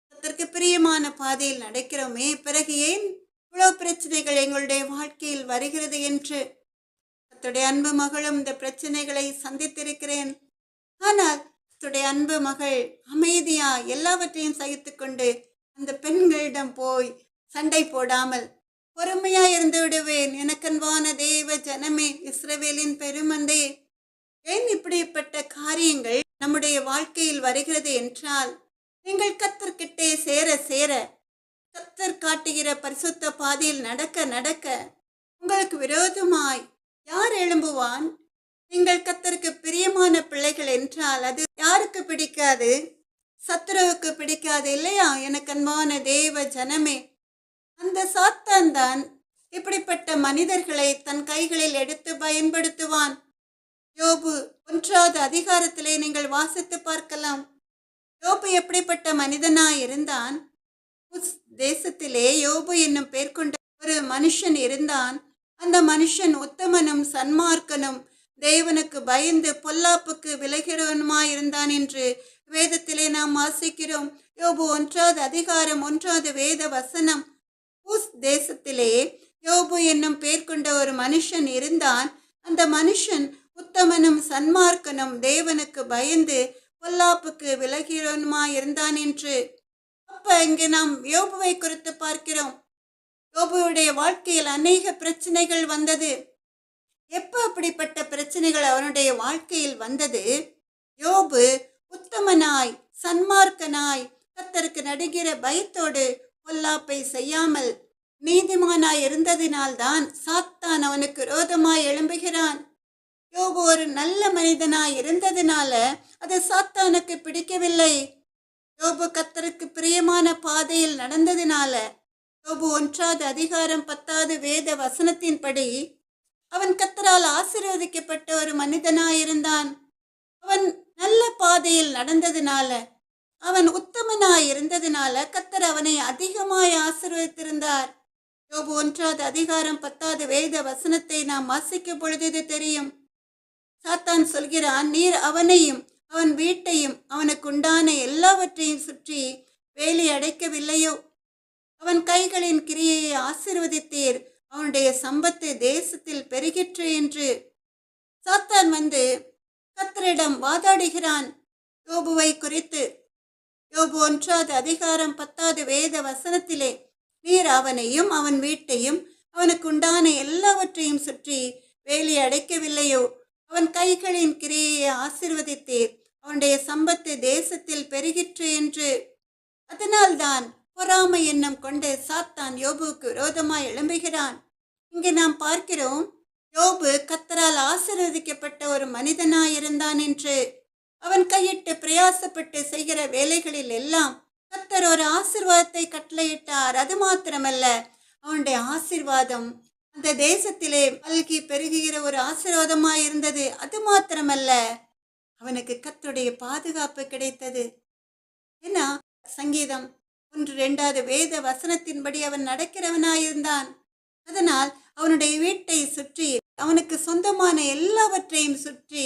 கர்த்தருக்கு பிரியமான பாதையில் நடக்கிறோமே, பிறகு ஏன் இவ்வளவு பிரச்சனைகள் எங்களுடைய வாழ்க்கையில் வருகிறது என்று. கர்த்தருடைய அன்பு மகளும் இந்த பிரச்சனைகளை சந்தித்திருக்கிறேன். ஆனால் கர்த்தருடைய அன்பு மகள் அமைதியா எல்லாவற்றையும் சகித்துக்கொண்டு அந்த பெண்களிடம் போய் சண்டை போடாமல் பொறுமையா இருந்து விடுவேன். எனக்கன்பான தேவ ஜனமே, இஸ்ரவேலின் பெருமந்தே, ஏன் இப்படிப்பட்ட காரியங்கள் நம்முடைய வாழ்க்கையில் வருகிறது என்றால், நீங்கள் கர்த்தர்கிட்டே சேர சேர, கர்த்தர் காட்டுகிற பரிசுத்த பாதையில் நடக்க நடக்க உங்களுக்கு விரோதமாய் யார் எழும்புவான்? நீங்கள் கர்த்தருக்கு பிரியமான பிள்ளைகள் என்றால் அது யாருக்கு பிடிக்காது? சத்துருவுக்கு பிடிக்காது இல்லையா? எனக்கன்பான தேவ ஜனமே, அந்த சாத்தான் தான் இப்படிப்பட்ட மனிதர்களை தன் கைகளில் எடுத்து பயன்படுத்துவான். யோபு 1வது அதிகாரத்திலே நீங்கள் வாசித்து பார்க்கலாம். யோபு எப்படிப்பட்ட மனிதனாய் இருந்தான்? உஸ் தேசத்திலே யோபு என்னும் பெயர் கொண்ட ஒரு மனுஷன் இருந்தான். அந்த மனுஷன் உத்தமனும் சன்மார்க்கனும் தேவனுக்கு பயந்து பொல்லாப்புக்கு விலகிறவனுமாயிருந்தான் என்று வேதத்திலே நாம் வாசிக்கிறோம். யோபு 1வது அதிகாரம் 1வது வேத வசனம். உஸ் தேசத்திலே யோபு என்னும் பெயர் கொண்ட ஒரு மனுஷன் இருந்தான். அந்த மனுஷன் உத்தமனும் சன்மார்க்கனும் தேவனுக்கு பயந்து பொல்லாப்புக்கு விலகிறவனுமாயிருந்தான் என்று. அப்ப இங்கே நாம் யோபுவை குறித்து பார்க்கிறோம். யோபுவுடைய வாழ்க்கையில் அநேக பிரச்சனைகள் வந்தது. எப்ப அப்படிப்பட்ட பிரச்சனைகள் அவனுடைய வாழ்க்கையில் வந்தது? யோபு உத்தமனாய் சன்மார்க்கனாய் கர்த்தருக்கு நடுகிற பயத்தோடு பொல்லாப்பை செய்யாமல் நீதிமானாய் இருந்ததினால்தான் சாத்தான் அவனுக்கு விரோதமாய் எழும்புகிறான். யோபு ஒரு நல்ல மனிதனாய் இருந்ததினால அது சாத்தானுக்கு பிடிக்கவில்லை. யோபு கர்த்தருக்கு பிரியமான பாதையில் நடந்ததினால, யோபு 1வது அதிகாரம் 10வது வேத வசனத்தின்படி அவன் கர்த்தரால் ஆசீர்வதிக்கப்பட்ட ஒரு மனிதனாயிருந்தான். அவன் நல்ல பாதையில் நடந்ததினால, அவன் உத்தமனாய் இருந்ததினால கர்த்தர் அவனை அதிகமாய் ஆசீர்வதித்திருந்தார். யோபு 1வது அதிகாரம் 10வது வேத வசனத்தை நாம் வாசிக்கும் பொழுது இது தெரியும். சாத்தான் சொல்கிறான், நீர் அவனையும் அவன் வீட்டையும் அவனுக்கு உண்டான எல்லாவற்றையும் சுற்றி வேலி அடைக்கவில்லையோ? அவன் கைகளின் கிரியையை ஆசீர்வதித்தீர், அவனுடைய சம்பத்து தேசத்தில் பெருகிற்று என்று. சாத்தான் வந்து கர்த்தரிடம் வாதாடுகிறான் யோபுவை குறித்து. யோபு 1வது அதிகாரம் 10வது வேத வசனத்திலே, நீர் அவனையும் அவன் வீட்டையும் அவனுக்கு உண்டான எல்லாவற்றையும் சுற்றி வேலி அடைக்கவில்லையோ? அவன் கைகளின் கிரியையை ஆசீர்வதித்தீர், அவனுடைய சம்பத்து தேசத்தில் பெருகிற்று என்று. அதனால்தான் பொறாமை எண்ணம் கொண்டு சாத்தான் யோபுவுக்கு விரோதமாய் எழும்புகிறான். இங்கே நாம் பார்க்கிறோம், யோபு கர்த்தரால் ஆசீர்வதிக்கப்பட்ட ஒரு மனிதனாயிருந்தான் என்று. அவன் கையிட்டு பிரயாசப்பட்டு செய்கிற வேலைகளில் எல்லாம் கர்த்தர் ஒரு ஆசீர்வாதத்தை கட்டளையிட்டார். அது மாத்திரமல்ல, அவனுடைய ஆசீர்வாதம் அந்த தேசத்திலே பல்கி பெருகுகிற ஒரு ஆசீர்வாதமாய் இருந்தது. அது மாத்திரமல்ல, அவனுக்கு கர்த்தருடைய பாதுகாப்பு கிடைத்தது. ஏன்னா சங்கீதம் 1 2வது வேத வசனத்தின்படி அவன் நடக்கிறவனாயிருந்தான். அதனால் அவனுடைய வீட்டை சுற்றி அவனுக்கு சொந்தமான எல்லாவற்றையும் சுற்றி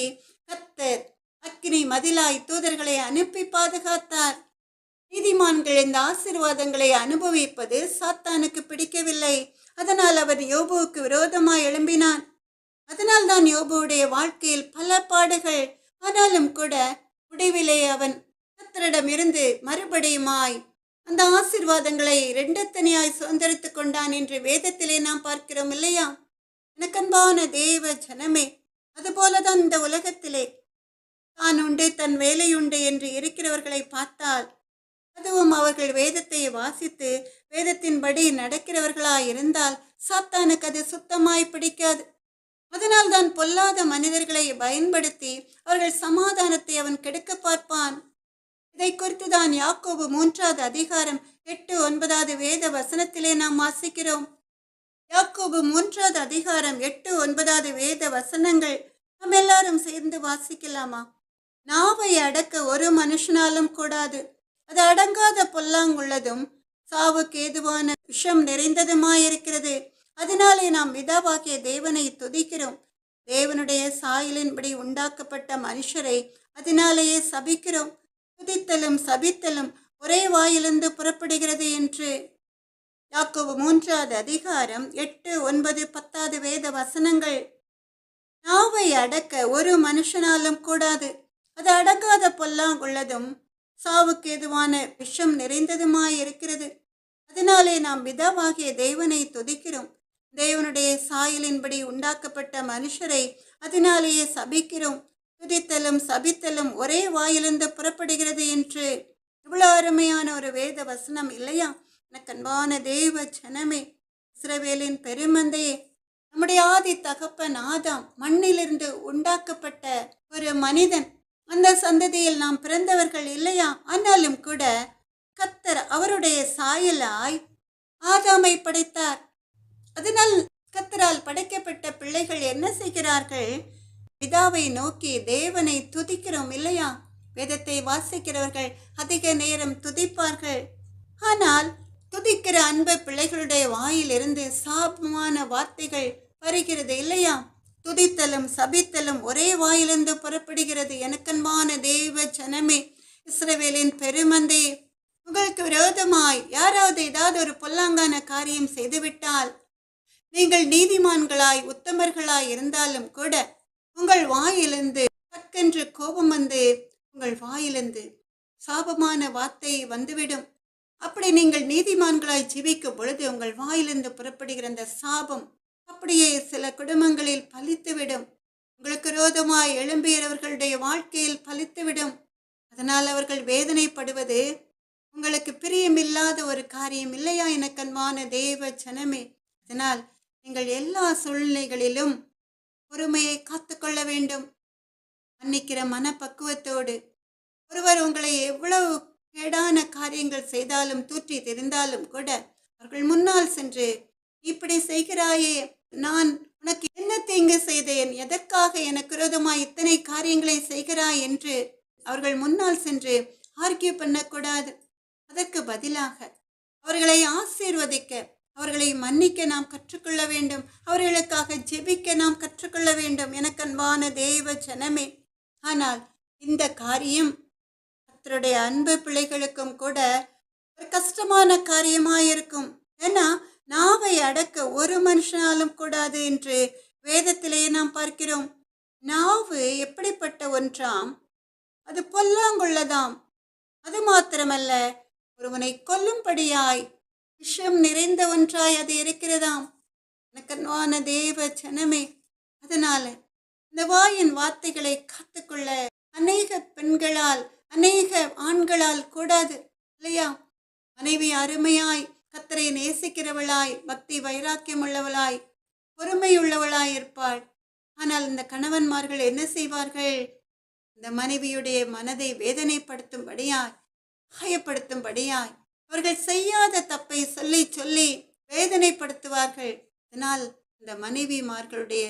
கர்த்தர் அக்கினி மதிலாய் தூதர்களை அனுப்பி பாதுகாத்தார். நீதிமான்கள் இந்த ஆசீர்வாதங்களை அனுபவிப்பது சாத்தானுக்கு பிடிக்கவில்லை. அதனால் அவன் யோபுவுக்கு விரோதமாய் எழும்பினான். அதனால் தான் யோபுவுடைய வாழ்க்கையில் பல பாடுகள். ஆனாலும் கூட முடிவிலே அவன் கர்த்தரிடமிருந்து மறுபடியுமாய் அந்த ஆசீர்வாதங்களை இரண்டத்தனியாய் சுதந்திரித்துக் கொண்டான் என்று வேதத்திலே நாம் பார்க்கிறோம் இல்லையா? எனக்கன்பான தேவ ஜனமே, அதுபோலதான் இந்த உலகத்திலே தான் உண்டு தன் வேலையுண்டு என்று இருக்கிறவர்களை பார்த்தால், அதுவும் அவர்கள் வேதத்தை வாசித்து வேதத்தின்படி நடக்கிறவர்களாய் இருந்தால் சாத்தானுக்கு அது சுத்தமாய் பிடிக்காது. அதனால் தான் பொல்லாத மனிதர்களை பயன்படுத்தி அவர்கள் சமாதானத்தை அவன் கெடுக்க பார்ப்பான். இதை குறித்து தான் யாக்கோபு 3வது அதிகாரம் 8 9வது வேத வசனத்திலே நாம் வாசிக்கிறோம். யாக்கோபு 3வது அதிகாரம் 8 9வது வேத வசனங்கள் நாம் எல்லாரும் சேர்ந்து வாசிக்கலாமா? நாவை அடக்க ஒரு மனுஷனாலும் கூடாது, அது அடங்காத பொல்லாங்குள்ளதும் சாவுக்கு ஏதுவான விஷம் நிறைந்ததுமாயிருக்கிறது. அதனாலே நாம் பிதாவாகிய தேவனை துதிக்கிறோம். தேவனுடைய சாயலின்படி உண்டாக்கப்பட்ட மனுஷரை அதனாலேயே சபிக்கிறோம். துதித்தலும் சபித்தலும் ஒரே வாயிலிருந்து புறப்படுகிறது என்று யாக்கோபு 3வது அதிகாரம் 8 9 10வது வேத வசனங்கள். நாவை அடக்க ஒரு மனுஷனாலும் கூடாது, அது அடங்காத பொல்லாங்குள்ளதும் சாவுக்கு ஏதுவான விஷம் நிறைந்ததுமாயிருக்கிறது. அதனாலே நாம் பிதாவாகிய தேவனை துதிக்கிறோம். தேவனுடைய சாயலின்படி உண்டாக்கப்பட்ட மனுஷரை அதனாலேயே சபிக்கிறோம். துதித்தலும் சபித்தலும் ஒரே வாயிலிருந்து புறப்படுகிறது என்று இவ்வளவு அருமையான ஒரு வேத வசனம் இல்லையா? எனக்கன்பான தேவ ஜனமே, இஸ்ரவேலின் பெருமந்தையே, நம்முடைய ஆதி தகப்பன் ஆதாம் மண்ணிலிருந்து உண்டாக்கப்பட்ட ஒரு மனிதன். அந்த சந்ததியில் நாம் பிறந்தவர்கள் இல்லையா? ஆனாலும் கூட கர்த்தர் அவருடைய சாயலாய் ஆதாமை படைத்தார். அதனால் கர்த்தரால் படைக்கப்பட்ட பிள்ளைகள் என்ன செய்கிறார்கள்? பிதாவை நோக்கி தேவனை துதிக்கிறோம் இல்லையா? வேதத்தை வாசிக்கிறவர்கள் அதிக நேரம் துதிப்பார்கள். ஆனால் துதிக்கிற அன்பு பிள்ளைகளுடைய வாயிலிருந்து சாபமான வார்த்தைகள் வருகிறது இல்லையா? துதித்தலும் சபித்தலும் ஒரே வாயிலிருந்து புறப்படுகிறது. எனக்கன்பான தேவ ஜனமே, இஸ்ரவேலின் பெருமந்தே, உங்களுக்கு விரோதமாய் யாராவது ஏதாவது ஒரு பொல்லாங்கான காரியம் செய்துவிட்டால், நீங்கள் நீதிமான்களாய் உத்தமர்களாய் இருந்தாலும் கூட உங்கள் வாயிலிருந்து டக்கென்று கோபம் வந்து உங்கள் வாயிலிருந்து சாபமான வார்த்தை வந்துவிடும். அப்படி நீங்கள் நீதிமான்களாய் ஜீவிக்கும் பொழுது உங்கள் வாயிலிருந்து புறப்படுகிற அந்த சாபம் அப்படியே சில குடும்பங்களில் பலித்துவிடும். உங்களுக்கு விரோதமாய் எழும்பியவர்களுடைய வாழ்க்கையில் பலித்துவிடும். அதனால் அவர்கள் வேதனைப்படுவது உங்களுக்கு பிரியமில்லாத ஒரு காரியம் இல்லையா? எனக்கன்பான தேவ ஜனமே, அதனால் நீங்கள் எல்லா சூழ்நிலைகளிலும் பொறுமையை காத்துக்கொள்ள வேண்டும். மன்னிக்கிற மனப்பக்குவத்தோடு. ஒருவர் உங்களை எவ்வளவு கேடான காரியங்கள் செய்தாலும் தூற்றி தெரிந்தாலும் கூட அவர்கள் முன்னால் சென்று, இப்படி செய்கிறாயே, நான் உனக்கு என்ன தீங்கு செய்தேன், எதற்காக எனக்கு விரோதமாய் இத்தனை காரியங்களை செய்கிறாய் என்று அவர்கள் முன்னால் சென்று ஆர்கியூ பண்ணக்கூடாது. அதற்கு பதிலாக அவர்களை ஆசீர்வதிக்க, அவர்களை மன்னிக்க நாம் கற்றுக்கொள்ள வேண்டும். அவர்களுக்காக ஜெபிக்க நாம் கற்றுக்கொள்ள வேண்டும். எனக்கன்பான தேவ ஜனமே, ஆனால் இந்த காரியம் கர்த்தருடைய அன்பு பிள்ளைகளுக்கும் கூட ஒரு கஷ்டமான காரியமாயிருக்கும். ஏன்னா நாவை அடக்க ஒரு மனுஷனாலும் கூடாது என்று வேதத்திலேயே நாம் பார்க்கிறோம். நாவு எப்படிப்பட்ட ஒன்றாம்? அது பொல்லாங்குள்ளதாம். அது மாத்திரமல்ல, ஒருவனை கொல்லும்படியாய் விஷம் நிறைந்த ஒன்றாய் அது இருக்கிறதாம். எனக்கன்பான தேவ ஜனமே, அதனால இந்த வாயின் வார்த்தைகளை காத்துக்கொள்ள அநேக பெண்களால், அநேக ஆண்களால் கூடாது இல்லையா? மனைவி அருமையாய் கர்த்தரை நேசிக்கிறவளாய், பக்தி வைராக்கியம் உள்ளவளாய், பொறுமையுள்ளவளாய் இருப்பாள். ஆனால் இந்த கணவன்மார்கள் என்ன செய்வார்கள்? இந்த மனைவியுடைய மனதை வேதனைப்படுத்தும்படியாய், காயப்படுத்தும்படியாய் அவர்கள் செய்யாத தப்பை சொல்லி சொல்லி வேதனைப்படுத்துவார்கள். அதனால் இந்த மனைவிமார்களுடைய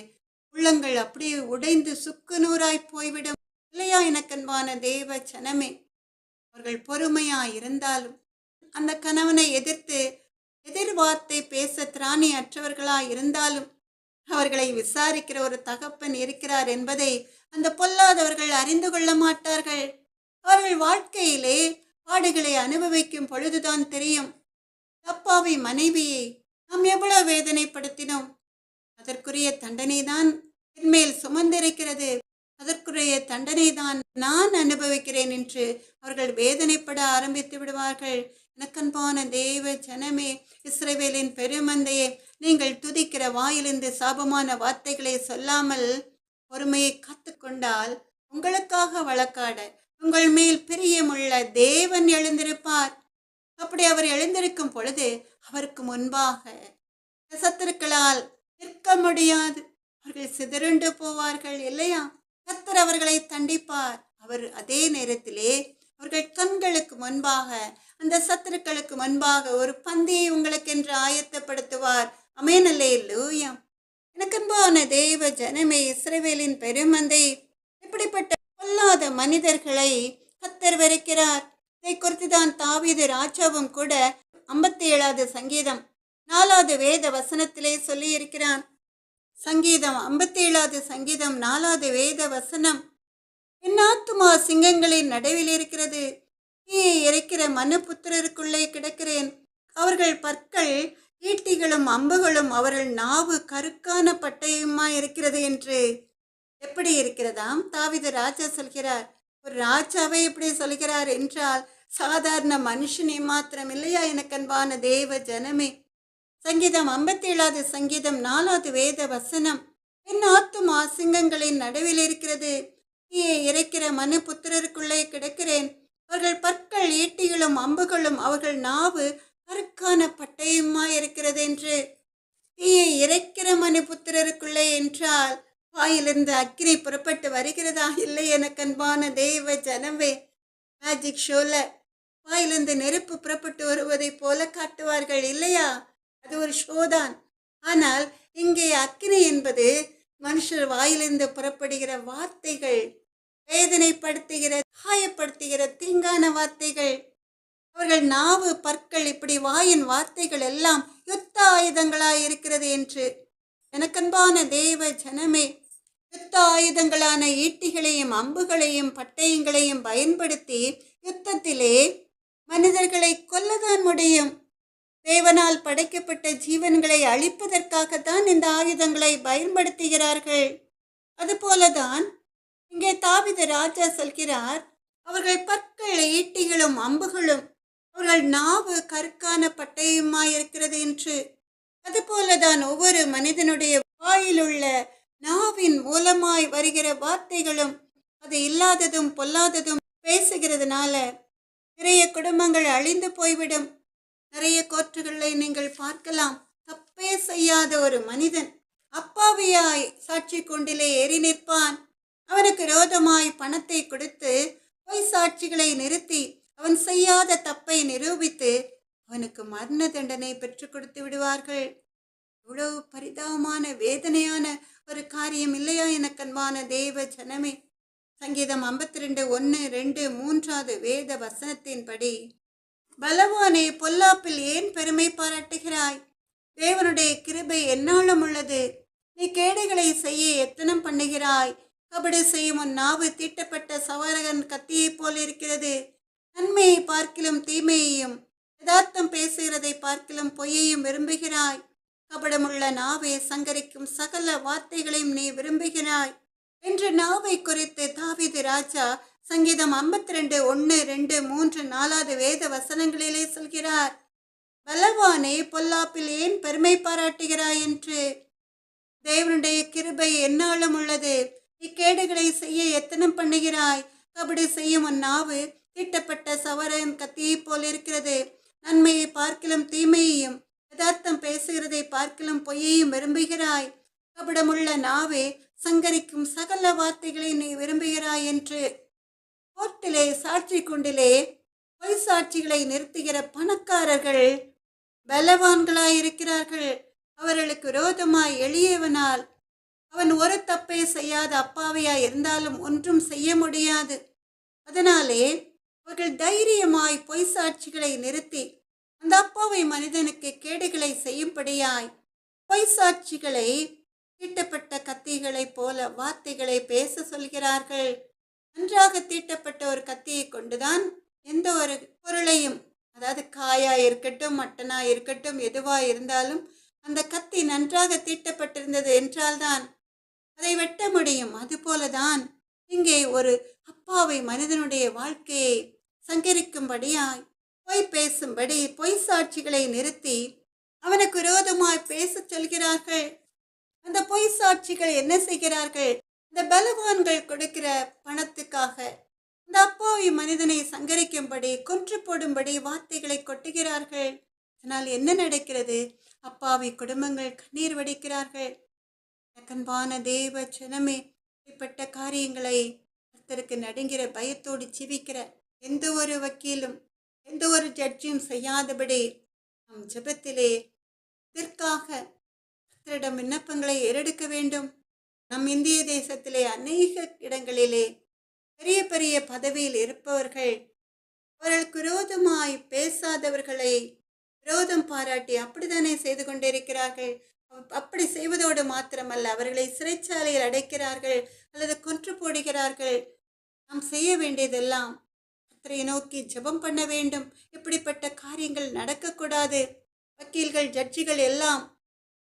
உள்ளங்கள் அப்படியே உடைந்து சுக்கு நூறாய் போய்விடும் இல்லையா? எனக்கன்பான தேவ ஜனமே, அவர்கள் பொறுமையாய் இருந்தாலும் அந்த கணவனை எதிர்த்து எதிர்வார்த்தை பேச திராணி அற்றவர்களாய் இருந்தாலும் அவர்களை விசாரிக்கிற ஒரு தகப்பன் இருக்கிறார் என்பதை அந்த பொல்லாதவர்கள் அறிந்து கொள்ள மாட்டார்கள். அவர்கள் வாழ்க்கையிலே பாடுகளை அனுபவிக்கும் பொழுதுதான் தெரியும், அப்பாவி மனைவியை நாம் எவ்வளவு வேதனைப்படுத்தினோம், அதற்குரிய தண்டனை தான் என்மேல் சுமந்திருக்கிறது, அதற்குரிய தண்டனை தான் நான் அனுபவிக்கிறேன் என்று அவர்கள் வேதனைப்பட ஆரம்பித்து விடுவார்கள். எனக்கன்பான தேவ ஜனமே, இஸ்ரவேலின் பெருமந்தையே, நீங்கள் துதிக்கிற வாயிலிருந்து சாபமான வார்த்தைகளை சொல்லாமல் பொறுமையை காத்துக்கொண்டால் உங்களுக்காக வழக்காட உங்கள் மேல் பிரியமுள்ள தேவன் எழுந்திருப்பார். அப்படி அவர் எழுந்திருக்கும் பொழுது அவருக்கு முன்பாக சத்துருக்களால் நிற்க முடியாது, அவர்கள் சிதறுண்டு போவார்கள் இல்லையா? கர்த்தர் அவர்களை தண்டிப்பார். அவர் அதே நேரத்திலே அவர்கள் கண்களுக்கு முன்பாக, அந்த சத்துருக்களுக்கு முன்பாக ஒரு பந்தியை உங்களுக்கு என்று ஆயத்தப்படுத்துவார். ஆமென், அல்லேலூயா. எனக்கன்பான தேவ ஜனமே, இஸ்ரவேலின் பெருமந்தை, இப்படிப்பட்ட பொல்லாத மனிதர்களை கர்த்தர் வெறுக்கிறார். இதை குறித்துதான் தாவீது ராஜாவும் கூட 57வது சங்கீதம் 4வது வேத வசனத்திலே சொல்லி இருக்கிறான். சங்கீதம் 57வது சங்கீதம் 4வது வேத வசனம், என் ஆத்துமா சிங்கங்களின் நடுவில் இருக்கிறது, தீயை இறைக்கிற மனுபுத்திரருக்குள்ளே கிடக்கிறேன், அவர்கள் பற்கள் ஈட்டிகளும் அம்புகளும் அவர்கள் நாவு கருக்கான பட்டயமா இருக்கிறது என்று. எப்படி இருக்கிறதாம்? தாவீது ராஜா சொல்கிறார். ஒரு ராஜாவை எப்படி சொல்கிறார் என்றால் சாதாரண மனுஷனை மாத்திரம் இல்லையா? எனக்கன்பான தேவ ஜனமே, சங்கீதம் 57வது சங்கீதம் 4வது வேத வசனம், என் ஆத்துமா சிங்கங்களின் நடுவில் இருக்கிறது, தீயை இறைக்கிற மனு புத்திரருக்குள்ளே கிடக்கிறேன், அவர்கள் பற்கள் ஈட்டிகளும் அம்புகளும் அவர்கள் நாவு கருக்கான பட்டயமா இருக்கிறது என்று. தீயை இறைக்கிற மனு புத்திரருக்குள்ளே என்றால் வாயிலிருந்து அக்கினி புறப்பட்டு வருகிறதா? இல்லை எனக்கன்பான தேவ ஜனமே. மேஜிக் ஷோல வாயிலிருந்து நெருப்பு புறப்பட்டு வருவதை போல காட்டுவார்கள் இல்லையா? அது ஒரு ஷோதான். ஆனால் இங்கே அக்கினி என்பது மனுஷர் வாயிலிருந்து புறப்படுகிற வார்த்தைகள், வேதனைப்படுத்துகிற, காயப்படுத்துகிற தீங்கான வார்த்தைகள். அவர்கள் நாவு பற்கள், இப்படி வாயின் வார்த்தைகள் எல்லாம் யுத்த ஆயுதங்களாய் இருக்கிறது என்று. எனக்கன்பான தேவ ஜனமே, யுத்த ஆயுதங்களான ஈட்டிகளையும் அம்புகளையும் பட்டயங்களையும் பயன்படுத்தி யுத்தத்திலே மனிதர்களை கொல்லதான் முடியும். தேவனால் படைக்கப்பட்ட ஜீவன்களை அழிப்பதற்காகத்தான் இந்த ஆயுதங்களை பயன்படுத்துகிறார்கள். அதுபோலதான் இங்கே தாவீது ராஜா சொல்கிறார், அவர்கள் பற்கள் ஈட்டிகளும் அம்புகளும் அவர்கள் நாவு கருக்கான பட்டயமாய் இருக்கிறது என்று. அதுபோலதான் ஒவ்வொரு மனிதனுடைய வாயிலுள்ள நாவின் மூலமாய் வருகிற வார்த்தைகளும் அது இல்லாததும் பொல்லாததும் பேசுகிறதுனால நிறைய குடும்பங்கள் அழிந்து போய்விடும். நிறைய கோர்ட்டுகளை நீங்கள் பார்க்கலாம். தப்பே செய்யாத ஒரு மனிதன் அப்பாவியாய் சாட்சி கூண்டிலே ஏறி நிற்பான். அவனுக்கு விரோதமாய் பணத்தை கொடுத்து பொய் சாட்சிகளை நிறுத்தி அவன் செய்யாத தப்பை நிரூபித்து அவனுக்கு மரண தண்டனை பெற்றுக் கொடுத்து விடுவார்கள். இவ்வளவு பரிதாபமான வேதனையான ஒரு காரியம் இல்லையா எனக்கன்பான தேவ ஜனமே? சங்கீதம் 52:1-2 வேத வசனத்தின்படி, பலவானே, பொல்லாப்பில் ஏன் பெருமை பாராட்டுகிறாய்? தேவனுடைய கிருபை எந்நாளும் உள்ளது. நீ கேடுகளை செய்ய எத்தனம் பண்ணுகிறாய். கபடு செய்யும் உன் நாவு தீட்டப்பட்ட சவாரகன் கத்தியைப் போல் இருக்கிறது. நன்மையை பார்க்கிலும் தீமையையும் யதார்த்தம் பேசுகிறதை பார்க்கிலும் பொய்யையும் விரும்புகிறாய். கபடமுள்ள நாவை சங்கரிக்கும் சகல வார்த்தைகளையும் நீ விரும்புகிறாய் என்று நாவை குறித்து தாவீது ராஜா சங்கீதம் 52:1-2-3 வேத வசனங்களிலே சொல்கிறார். பலவானே, பொல்லாப்பில் ஏன் பெருமை பாராட்டுகிறாய் என்று. தேவனுடைய கிருபை எந்நாளும் உள்ளது. இக்கேடுகளை செய்ய எத்தனம் பண்ணுகிறாய். கபடி செய்யும் உன் நாவு தீட்டப்பட்ட சவரன் கத்தியை போல் இருக்கிறது. நன்மையை பார்க்கிலும் தீமையையும் யதார்த்தம் பேசுகிறதை பார்க்கிலும் பொய்யையும் விரும்புகிறாய். கபடமுள்ள நாவே சங்கரிக்கும் சகல வார்த்தைகளை நீ விரும்புகிறாய் என்று. கோர்ட்டிலே சாட்சி குண்டிலே பொய் சாட்சிகளை நிறுத்துகிற பணக்காரர்கள் பலவான்களாயிருக்கிறார்கள். அவர்களுக்கு விரோதமாய் எளியவனால் அவன் ஒரு தப்பை செய்யாத அப்பாவியாய் இருந்தாலும் ஒன்றும் செய்ய முடியாது. அதனாலே அவர்கள் தைரியமாய் பொய் சாட்சிகளை நிறுத்தி அந்த அப்பாவி மனிதனுக்கு கேடுகளை செய்யும்படியாய் பொய் சாட்சிகளை தீட்டப்பட்ட கத்திகளைப் போல வார்த்தைகளை பேச சொல்கிறார்கள். நன்றாக தீட்டப்பட்ட ஒரு கத்தியை கொண்டுதான் எந்த ஒரு பொருளையும், அதாவது காயா இருக்கட்டும், மட்டனா இருக்கட்டும், எதுவா இருந்தாலும் அந்த கத்தி நன்றாக தீட்டப்பட்டிருந்தது என்றால்தான் அதை வெட்ட முடியும். அதுபோலதான் இங்கே ஒரு அப்பாவி மனிதனுடைய வாழ்க்கையை சங்கரிக்கும்படியாய் பொய் பேசும்படி பொய் சாட்சிகளை நிறுத்தி அவனுக்கு விரோதமாய் பேச சொல்கிறார்கள். அந்த பொய் சாட்சிகள் என்ன செய்கிறார்கள்? இந்த பலவான்கள் கொடுக்கிற பணத்துக்காக இந்த அப்பாவி மனிதனை சங்கரிக்கும்படி கொன்று போடும்படி வார்த்தைகளை கொட்டுகிறார்கள். அதனால் என்ன நடக்கிறது? அப்பாவி குடும்பங்கள் கண்ணீர் வடிக்கிறார்கள். அன்பான தேவ ஜனமே, இப்படிப்பட்ட காரியங்களை கர்த்தருக்கு நடுங்கிற பயத்தோடு ஜீவிக்கிற எந்த ஒரு வக்கீலும் எந்த ஒரு ஜட்ஜும் செய்யாதபடி நம் ஜெபத்திலே இதற்காக கர்த்தரிடம் விண்ணப்பங்களை ஏறெடுக்க வேண்டும். நம் இந்திய தேசத்திலே அநேக இடங்களிலே பெரிய பெரிய பதவியில் இருப்பவர்கள் அவர்களுக்கு விரோதமாய் பேசாதவர்களை விரோதம் பாராட்டி அப்படித்தானே செய்து கொண்டிருக்கிறார்கள். அப்படி செய்வதோடு மாத்திரமல்ல, அவர்களை சிறைச்சாலையில் அடைக்கிறார்கள் அல்லது கொன்று போடுகிறார்கள். நாம் செய்ய வேண்டியதெல்லாம் கர்த்தரை நோக்கி ஜெபம் பண்ண வேண்டும். இப்படிப்பட்ட காரியங்கள் நடக்கக்கூடாது. வக்கீல்கள், ஜட்ஜிகள் எல்லாம்,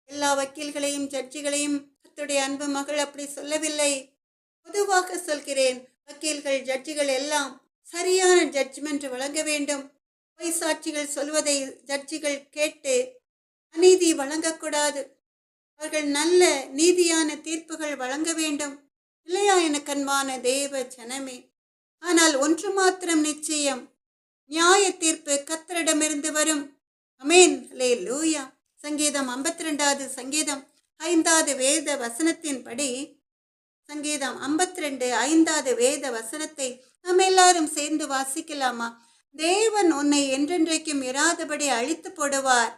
எல்லா வக்கீல்களையும் ஜட்ஜிகளையும் கர்த்தருடைய அன்பு மகள் அப்படி சொல்லவில்லை. பொதுவாக சொல்கிறேன், வக்கீல்கள், ஜட்ஜிகள் எல்லாம் சரியான ஜட்ஜ்மெண்ட் வழங்க வேண்டும். பொய் சாட்சிகள் சொல்வதை ஜட்ஜிகள் கேட்டு அநீதி வழங்கக்கூடாது. அவர்கள் நல்ல நீதியான தீர்ப்புகள் வழங்க வேண்டும். இல்லையா எனக்கு அன்பான தேவ ஜனமே? ஆனால் ஒன்று மாத்திரம் நிச்சயம், நியாய தீர்ப்பு கர்த்தரிடமிருந்து வரும். அமேன், அல்லேலூயா. சங்கீதம் 52 சங்கீதம் 5வது வேத வசனத்தின்படி, சங்கீதம் 52 5வது வேத வசனத்தை நாம் எல்லாரும் சேர்ந்து வாசிக்கலாமா? தேவன் உன்னை என்றென்றைக்கும் இராதபடி அழித்து போடுவார்.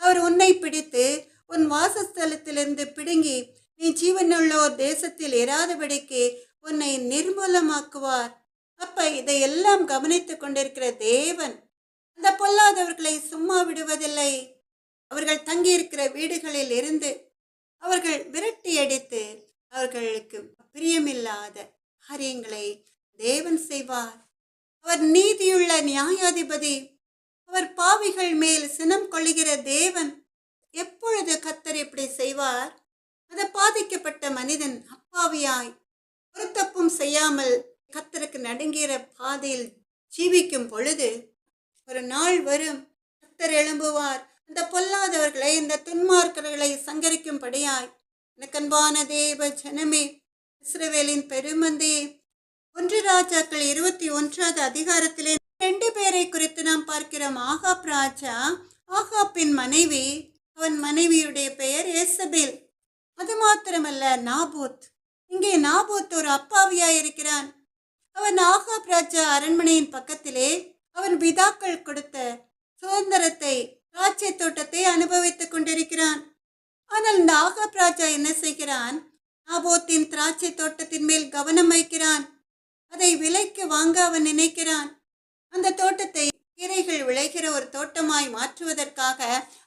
அவர் உன்னை பிடித்து உன் வாசஸ்தலத்திலிருந்து பிடுங்கி நீ ஜீவனுள்ளோர் தேசத்தில் இராதபடிக்கு உன்னை நிர்மூலமாக்குவார். அப்ப இதையெல்லாம் கவனித்துக் கொண்டிருக்கிற தேவன் அந்த பொல்லாதவர்களை சும்மா விடுவதில்லை. அவர்கள் தங்கியிருக்கிற வீடுகளில் இருந்து அவர்கள் விரட்டி அடித்து அவர்களுக்கு பிரியமில்லாத காரியங்களை தேவன் செய்வார். அவர் நீதியுள்ள நியாயாதிபதி. அவர் பாவிகள் மேல் சினம் கொள்ளுகிற தேவன். எப்பொழுது கர்த்தர் இப்படி செய்வார்? அது பாதிக்கப்பட்ட மனிதன் அப்பாவியாய் ஒரு தப்பும் செய்யாமல் கர்த்தருக்கு நடுங்கிற பாதையில் ஜீவிக்கும் பொழுது ஒரு நாள் வரும், கர்த்தர் எழும்புவார். அந்த பொல்லாதவர்களை, இந்த துன்மார்க்கர்களை சங்கரிக்கும்படியாய். எனக்கன்பான தேவ ஜனமே, இஸ்ரவேலின் பெருமந்தே, 1 ராஜாக்கள் 21வது அதிகாரத்திலே 2 பேரை குறித்து நாம் பார்க்கிறோம். ஆகாப் ராஜா, ஆகாப்பின் மனைவி, அவன் மனைவியுடைய பெயர் ஏசபேல். அது மாத்திரமல்ல, நாபோத். இங்கே நாபோத் ஒரு அப்பாவியாயிருக்கிறான். அவன் ஆகாப் ராஜா அரண்மனையின் பக்கத்திலே அவன் பிதாக்கள் கொடுத்த சுதந்திரத்தை, திராட்சை தோட்டத்தை அனுபவித்துக் கொண்டிருக்கிறான். ஆனால் இந்த ஆகாப் ராஜா என்ன செய்கிறான்? நாபோத்தின் திராட்சை தோட்டத்தின் மேல் கவனம் வைக்கிறான். அதை விலைக்கு வாங்க அவன் நினைக்கிறான். அந்த தோட்டத்தை கீரைகள் விளைகிற ஒரு தோட்டமாய் மாற்றுவதற்காக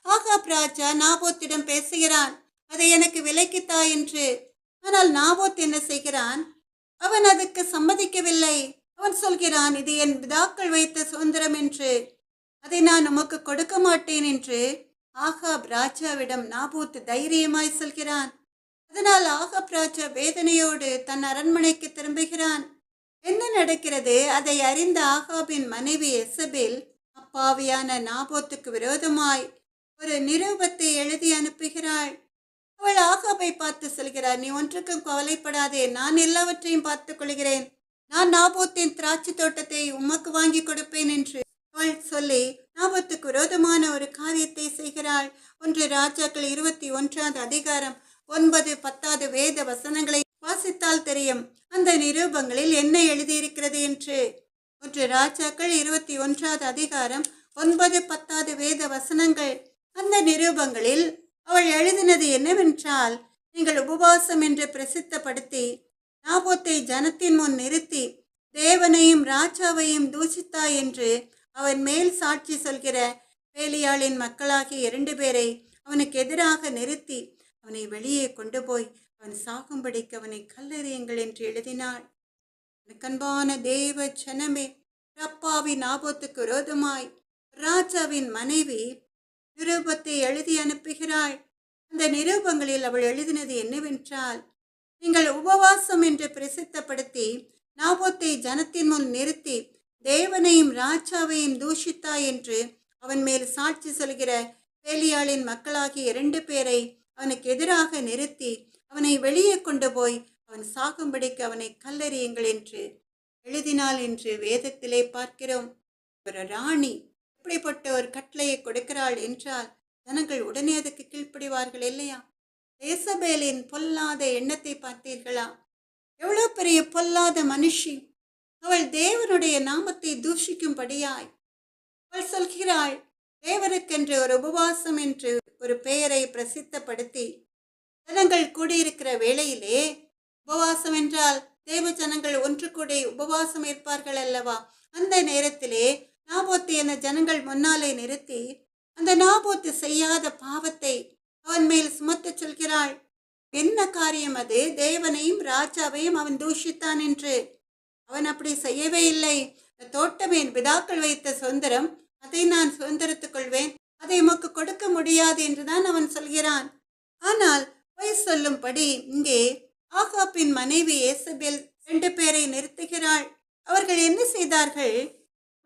ஆகாப் ராஜா நாபோத்திடம் பேசுகிறான், அதை எனக்கு விலைக்குத்தா என்று. ஆனால் நாபோத் என்ன செய்கிறான்? அவன் அதுக்கு சம்மதிக்கவில்லை. அவன் சொல்கிறான், இது என் பிதாக்கள் வைத்த சுதந்திரம் என்று, அதை நான் உமக்கு கொடுக்க மாட்டேன் என்று ஆகாப் ராஜாவிடம் நாபோத் தைரியமாய் சொல்கிறான். அதனால் ஆகாப் ராஜா வேதனையோடு தன் அரண்மனைக்கு திரும்புகிறான். என்ன நடக்கிறது? அதை அறிந்த ஆகாபின் மனைவி எசபேல் அப்பாவியான நாபோத்துக்கு விரோதமாய் ஒரு நிரூபத்தை எழுதி அனுப்புகிறாள். அவள் ஆகாபை பார்த்து சொல்கிறார், நீ ஒன்றுக்கும் கவலைப்படாதே, நான் எல்லாவற்றையும் பார்த்துக் கொள்கிறேன். நான் நாபோத்தின் திராட்சை தோட்டத்தை உமக்கு வாங்கி கொடுப்பேன் என்று அவள் சொல்லி நாபோத்துக்கு விரோதமான ஒரு காரியத்தை செய்கிறாள். 1 ராஜாக்கள் 21வது அதிகாரம் 9, 10 வேத வசனங்களை வாசித்தால் தெரியும் அந்த நிரூபங்களில் என்ன எழுதியிருக்கிறது என்று. 1 ராஜாக்கள் 21வது அதிகாரம் 9, 10 வேத வசனங்கள். அந்த நிரூபங்களில் அவள் எழுதினது என்னவென்றால், நீங்கள் உபவாசம் என்று பிரசித்தப்படுத்தி நாபோத்தை ஜனத்தின் முன் நிறுத்தி தேவனையும் ராஜாவையும் தூஷித்தாய் என்று அவன் மேல் சாட்சி சொல்கிற பேலியாளின் மக்களாகிய 2 பேரை அவனுக்கு எதிராக நிறுத்தி அவனை வெளியே கொண்டு போய் அவன் சாகும்படிக்கு அவனை கல்லெறியுங்கள் என்று எழுதினாள். கண்பான தேவ ஜனமே, ரப்பாவின் நாபோத்துக்கு விரோதமாய் ராஜாவின் மனைவி நிருபத்தை எழுதி அனுப்புகிறாள். அந்த நிருபங்களில் அவள் எழுதினது என்னவென்றால், நீங்கள் உபவாசம் என்று பிரசித்தப்படுத்தி நாபோத்தை ஜனத்தின் முன் நிறுத்தி தேவனையும் ராஜாவையும் தூஷித்தாய் என்று அவன் மேல் சாட்சி சொல்கிற பேலியாளின் மக்களாகிய 2 பேரை அவனுக்கு எதிராக நிறுத்தி அவனை வெளியே கொண்டு போய் அவன் சாகும்படிக்கு அவனை கல்லெறியுங்கள் என்று எழுதினாள் என்று வேதத்திலே பார்க்கிறோம். ஒரு ராணி இப்படிப்பட்ட ஒரு கட்டளையை கொடுக்கிறாள் என்றால் ஜனங்கள் உடனே அதுக்கு கீழ்ப்படிவார்கள் இல்லையா? ஏசபேலின் பொல்லாத எண்ணத்தை பார்த்தீர்களா? எவ்வளவு பெரிய பொல்லாத மனுஷி! அவள் தேவனுடைய நாமத்தை தூஷிக்கும்படியாய் அவள் சொல்கிறாள். தேவனுக்கென்று ஒரு உபவாசம் என்று ஒரு பெயரை பிரசித்தப்படுத்தி ஜனங்கள் கூடியிருக்கிற வேளையிலே, உபவாசம் என்றால் தேவ ஜனங்கள் ஒன்று கூடி உபவாசம் இருப்பார்கள் அல்லவா? அந்த நேரத்திலே நாபோத்தை அந்த ஜனங்கள் முன்னாலே நிறுத்தி அந்த நாபோத்து செய்யாத பாவத்தை அவன் மேல் சுமத்த சொல்கிறாள். என்ன காரியம் அது? தேவனையும் ராஜாவையும் அவன் தூஷித்தான் என்று. அவன் அப்படி செய்யவே இல்லை. தோட்டம் என் பிதாக்கள் வைத்த சுதந்திரம், அதை நான் சுதந்திரத்துக் கொள்வேன், அதை உமக்கு கொடுக்க முடியாது என்றுதான் அவன் சொல்கிறான். ஆனால் பொய் சொல்லும்படி இங்கே ஆகாபின் மனைவி ஏசபேல் 2 பேரை நிறுத்துகிறாள். அவர்கள் என்ன செய்தார்கள்?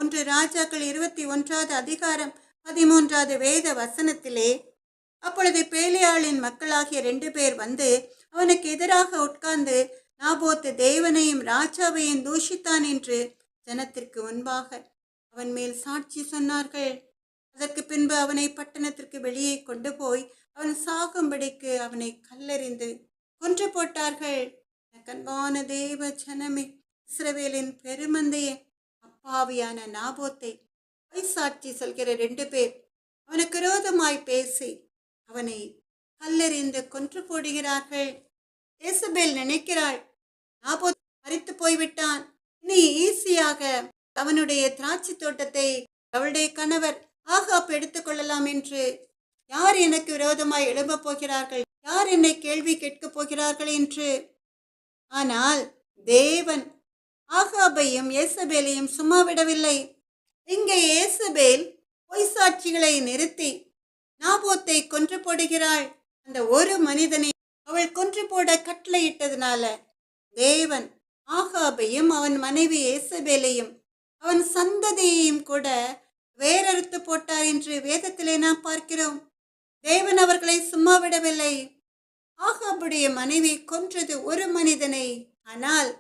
1 ராஜாக்கள் 21வது அதிகாரம் 13வது வேத வசனத்திலே, அப்பொழுது பேலியாளின் மக்களாகிய 2 பேர் வந்து அவனுக்கு எதிராக உட்கார்ந்து நாபோத்து தேவனையும் ராஜாவையும் தூஷித்தான் என்று ஜனத்திற்கு முன்பாக அவன் மேல் சாட்சி சொன்னார்கள். அதற்கு பின்பு அவனை பட்டணத்திற்கு வெளியே கொண்டு போய் அவன் சாகும்படிக்கு அவனை கல்லெறிந்து கொன்று போட்டார்கள். கண்பான தேவ ஜனமே, இஸ்ரவேலின் பெருமந்தையே, அப்பாவியான நாபோத்தை பொய் சாட்சி சொல்கிற 2 பேர் அவனுக்கு விரோதமாய் பேசி அவனை கல்லெறிந்து கொன்று போடுகிறார்கள். ஏசபேல் நினைக்கிறாள், நாபோத் மரித்து போய்விட்டான், இனி ஈஸியாக அவனுடைய திராட்சை தோட்டத்தை அவளுடைய கணவர் ஆகாப் எடுத்துக்கொள்ளலாம் என்று. யார் எனக்கு விரோதமாய் எழும்ப போகிறார்கள்? யார் என்னை கேள்வி கேட்கப் போகிறார்கள் என்று. ஆனால் தேவன் ஆகாபையும் ஏசபேலையும் சும்மா விடவில்லை. இங்கே ஏசபேல் பொய் சாட்சிகளை நிறுத்தி நாபோத்தை கொன்று போடுகிறாள். அந்த ஒரு மனிதனை அவள் கொன்று போட கட்டளையிட்டதுனால தேவன் ஆகாபையும் அவன் மனைவி ஏசபேலையும் அவன் சந்ததியையும் கூட வேறறுத்து போட்டார் என்று வேதத்திலே நாம் பார்க்கிறோம். தேவன் அவர்களை சும்மா விடவில்லை. ஆகாபுடைய மனைவி கொன்றது ஒரு மனிதனை, ஆனால்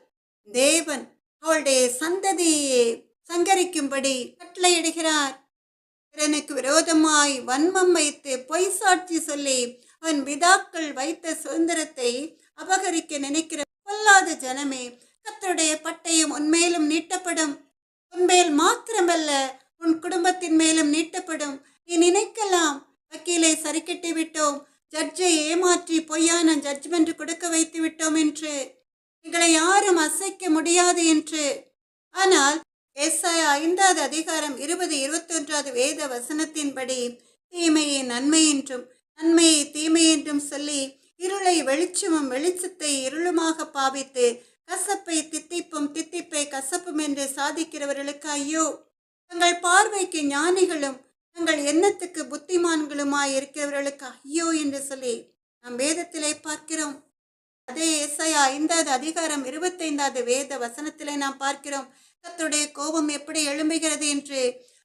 தேவன் அவளுடைய சந்ததியை சங்கரிக்கும்படி கட்டளையிடுகிறார். எனக்கு விரோதமாய் வன்மம் வைத்து பொய் சாட்சி சொல்லி அவன் பிதாக்கள் வைத்த சுதந்திரத்தை அபகரிக்க நினைக்கிற பொல்லாத ஜனமே, கர்த்தருடைய பட்டயம் உன்மேலும் நீட்டப்படும். உன்மேல் மாத்திரமல்ல, உன் குடும்பத்தின் மேலும் நீட்டப்படும். நீ நினைக்கலாம், வக்கீலை சரிக்கட்டி விட்டோம், ஜட்ஜை ஏமாற்றி பொய்யான ஜட்ஜ்மெண்ட் கொடுக்க வைத்து விட்டோம் என்று, எங்களை யாரும் அசைக்க முடியாது என்று. ஆனால் ஏசாயா 5வது அதிகாரம் 20-21வது வேத வசனத்தின்படி தீமையை நன்மை என்றும் நன்மையை தீமை என்றும் சொல்லி இருளை வெளிச்சமும் வெளிச்சத்தை இருளுமாக பாவித்து கசப்பை தித்திப்பும் தித்திப்பை கசப்பும் என்று சாதிக்கிறவர்களுக்கு ஐயோ! தங்கள் பார்வைக்கு ஞானிகளும் தங்கள் எண்ணத்துக்கு புத்திமான்களுமாய் இருக்கிறவர்களுக்கு ஐயோ என்று சொல்லி நாம் வேதத்திலே பார்க்கிறோம். அதே ஏசாயா 5வது அதிகாரம் 25வது வேத வசனத்திலே நாம் பார்க்கிறோம், கர்த்தருடைய கோபம் எப்படி எழும்புகிறது என்று.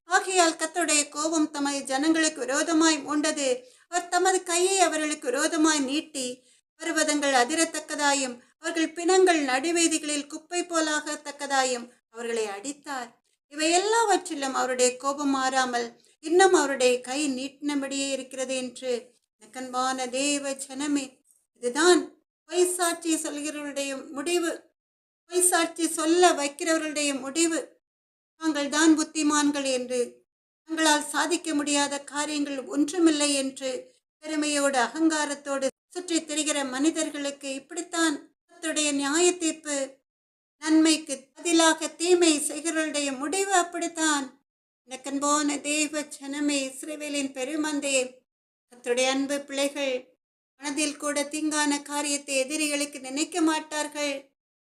ஆகையால் கர்த்தருடைய கோபம் தமது ஜனங்களுக்கு விரோதமாய் மூண்டது. அவர் தமது கையை அவர்களுக்கு விரோதமாய் நீட்டி பர்வதங்கள் அதிரத்தக்கதாயும் அவர்கள் பிணங்கள் நடுவீதிகளில் குப்பை போலாகத்தக்கதாயும் அவர்களை அடித்தார். இவை எல்லாவற்றிலும் அவருடைய கோபம் மாறாமல் இன்னும் அவருடைய கை நீட்டினபடியே இருக்கிறது என்று. கண்பான தேவ ஜனமே, இதுதான் பொய் சாட்சி சொல்கிறவருடைய முடிவு. பொய் சாட்சி சொல்ல வைக்கிறவர்களுடைய முடிவு. தாங்கள் தான் புத்திமான்கள் என்று, தங்களால் சாதிக்க முடியாத காரியங்கள் ஒன்றுமில்லை என்று பெருமையோடு அகங்காரத்தோடு சுற்றி திரிகிற மனிதர்களுக்கு இப்படித்தான் கர்த்தருடைய நியாய தீர்ப்பு. நன்மைக்கு பதிலாக தீமை செய்கிறவருடைய முடிவு அப்படித்தான். எனக்கன்பான தேவ ஜனமே, இஸ்ரவேலின் பெருமந்தே, கர்த்தருடைய அன்பு பிள்ளைகள், மனதில் கூட தீங்கான காரியத்தை எதிரிகளுக்கு நினைக்க மாட்டார்கள்.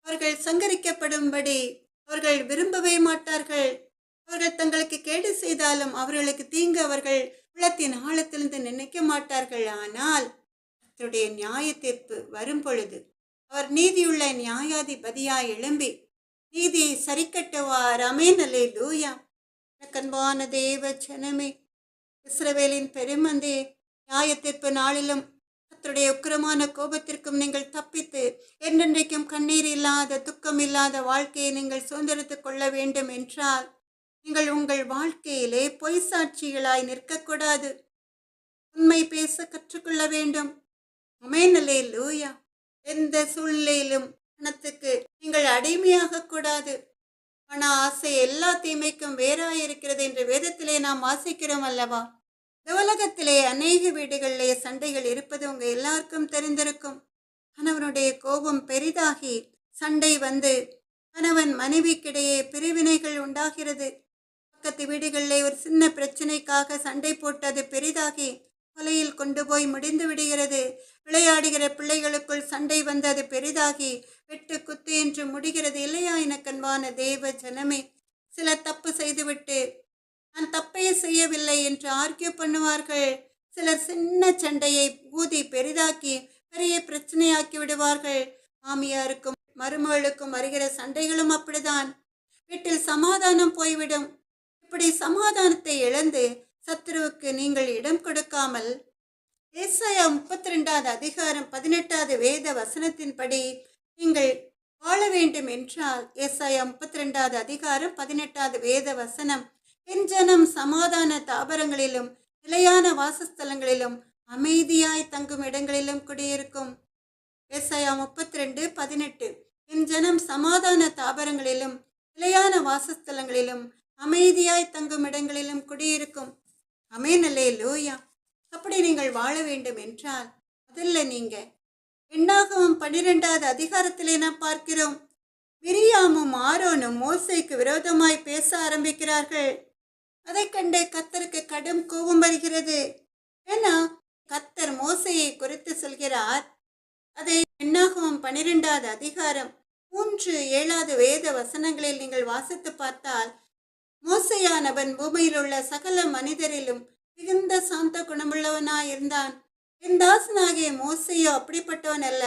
அவர்கள் சங்கரிக்கப்படும்படி அவர்கள் விரும்பவே மாட்டார்கள். அவர்கள் தங்களுக்கு கேடு செய்தாலும் அவர்களுக்கு தீங்கு அவர்கள் உள்ளத்தின் ஆழத்திலிருந்து நினைக்க மாட்டார்கள். ஆனால் கர்த்தருடைய நியாய தீர்ப்பு வரும் பொழுது அவர் நீதியுள்ள நியாயாதிபதியாய் எழும்பி நீதியை சரிக்கட்டுவார். ஆமென், அல்லேலூயா. கண்பான தேவ ஜனமே, இஸ்ரவேலின் பெருமந்தே, நியாய தீர்ப்பு நாளிலும் கர்த்தருடைய உக்கிரமான கோபத்திற்கும் நீங்கள் தப்பித்து என்றென்றைக்கும் கண்ணீர் இல்லாத துக்கம் இல்லாத வாழ்க்கையை நீங்கள் சுதந்திரத்துக் கொள்ள வேண்டும் என்றால் நீங்கள் உங்கள் வாழ்க்கையிலே பொய் சாட்சிகளாய் நிற்கக்கூடாது. உண்மை பேச கற்றுக்கொள்ள வேண்டும். ஆமென், அல்லேலூயா. எந்த சூழ்நிலையிலும் பணத்துக்கு நீங்கள் அடிமையாக கூடாது. பண ஆசை எல்லா தீமைக்கும் வேறாயிருக்கிறது என்று வேதத்திலே நாம் வாசிக்கிறோம் அல்லவா? இந்த உலகத்திலே அநேக வீடுகளிலே சண்டைகள் இருப்பது உங்க எல்லாருக்கும் தெரிந்திருக்கும். கணவனுடைய கோபம் பெரிதாகி சண்டை வந்து கணவன் மனைவிக்கிடையே பிரிவினைகள் உண்டாகிறது. பக்கத்து வீடுகளிலே ஒரு சின்ன பிரச்சனைக்காக சண்டை போட்டு அது பெரிதாகி கொலையில் கொண்டு போய் முடிந்து விடுகிறது. விளையாடுகிற பிள்ளைகளுக்குள் சண்டை வந்து அது பெரிதாகி வெட்டு குத்து என்று முடிகிறது இல்லையா? எனக்கன்பான தேவ ஜனமே, சிலர் தப்பு செய்துவிட்டு நான் தப்பே செய்யவில்லை என்று ஆர்கியூ பண்ணுவார்கள். சிலர் சின்ன சண்டையை ஊதி பெரிதாக்கி பெரிய பிரச்சனையாக்கி விடுவார்கள். மாமியாருக்கும் மருமகளுக்கும் வருகிற சண்டைகளும் அப்படிதான். வீட்டில் சமாதானம் போய்விடும். இப்படி சமாதானத்தை இழந்து சத்துருவுக்கு நீங்கள் இடம் கொடுக்காமல் ஏசாயா 32வது அதிகாரம் 18வது வேத வசனத்தின்படி நீங்கள் வாழ வேண்டும் என்றால், ஏசாயா 32வது அதிகாரம் 18வது வேத வசனம், என் ஜனம் சமாதான தாபரங்களிலும் நிலையான வாசஸ்தலங்களிலும் அமைதியாய் தங்கும் இடங்களிலும் குடியிருக்கும். ஏசாயா 32:18, என் ஜனம் சமாதான தாபரங்களிலும் நிலையான வாசஸ்தலங்களிலும் அமைதியாய் தங்கும் இடங்களிலும் குடியிருக்கும். ஆமென், அல்லேலூயா. அப்படி நீங்கள் வாழ வேண்டும் என்றால் முதல்ல நீங்க எண்ணாகமம் 12வது அதிகாரத்திலே நாம் பார்க்கிறோம். மிரியாமும் ஆரோனும் மோசேக்கு விரோதமாய் பேச ஆரம்பிக்கிறார்கள். அதை கண்டு கர்த்தருக்கு கடும் கோபம் வருகிறது. ஏன்னா கர்த்தர் மோசேயை குறித்து சொல்கிறார். அதை எண்ணாகமம் 12வது அதிகாரம் 3-7 வேத வசனங்களில் நீங்கள் வாசித்து பார்த்தால், மோசேயானவன் பூமியில் உள்ள சகல மனிதரிலும் மிகுந்த சாந்த குணமுள்ளவனாயிருந்தான். என் தாசனாகிய மோசேயோ அப்படிப்பட்டவன் அல்ல.